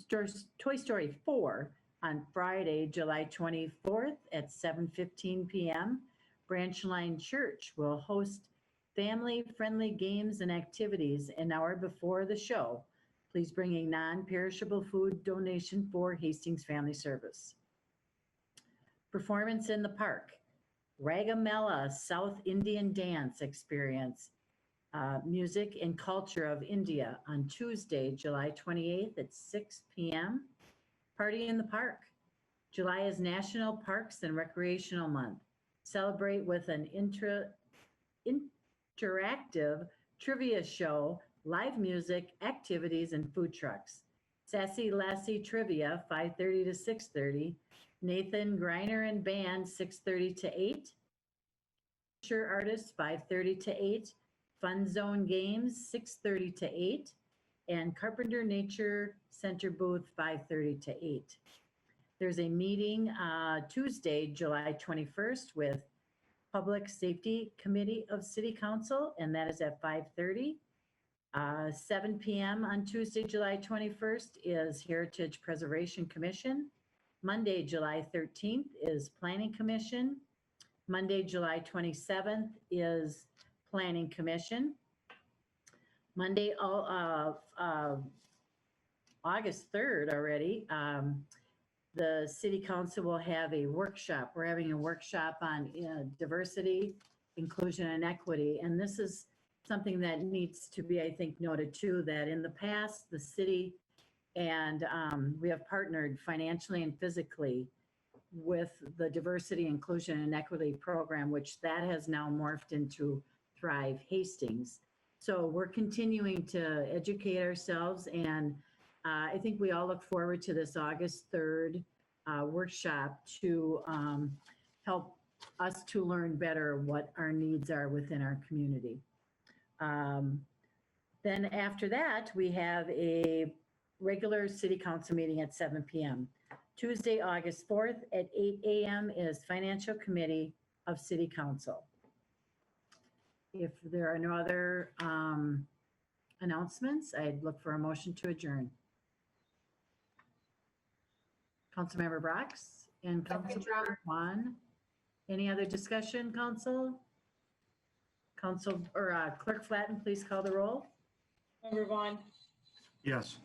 Toy Story 4 on Friday, July 24th at 7:15 p.m. Branchline Church will host family-friendly games and activities an hour before the show. Please bring a non-perishable food donation for Hastings Family Service. Performance in the Park, Ragamella South Indian Dance Experience, Music and Culture of India on Tuesday, July 28th at 6 p.m. Party in the Park. July is National Parks and Recreational Month. Celebrate with an interactive trivia show, live music, activities, and food trucks. Sassy Lassie Trivia, 5:30 to 6:30. Nathan Greiner and Band, 6:30 to 8. Sure Artists, 5:30 to 8. Fun Zone Games, 6:30 to 8. And Carpenter Nature Center booth, 5:30 to 8. There's a meeting Tuesday, July 21st with Public Safety Committee of City Council, and that is at 5:30. 7 p.m. on Tuesday, July 21st is Heritage Preservation Commission. Monday, July 13th is Planning Commission. Monday, July 27th is Planning Commission. Monday, August 3rd already, the City Council will have a workshop. We're having a workshop on diversity, inclusion, and equity. And this is something that needs to be, I think, noted too, that in the past, the city and we have partnered financially and physically with the Diversity, Inclusion, and Equity Program, which that has now morphed into Thrive Hastings. So we're continuing to educate ourselves, and I think we all look forward to this August 3rd workshop to help us to learn better what our needs are within our community. Then after that, we have a regular City Council meeting at 7 p.m. Tuesday, August 4th at 8 a.m. is Financial Committee of City Council. If there are no other announcements, I'd look for a motion to adjourn. Councilmember Brox and Councilmember Juan. Any other discussion, Council? Clerk Flatten, please call the roll. Member Vaughn, Yes.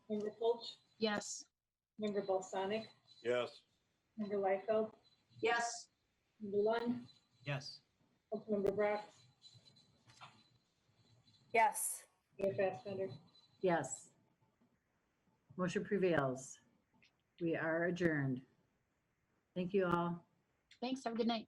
Member Fulch, Yes. Member Balsanic, Yes. Member Liefeld, Yes. Member Lund, Yes. Councilmember Brox, Yes. Mayor Fassbender. Yes. Motion prevails. We are adjourned. Thank you all. Thanks. Have a good night.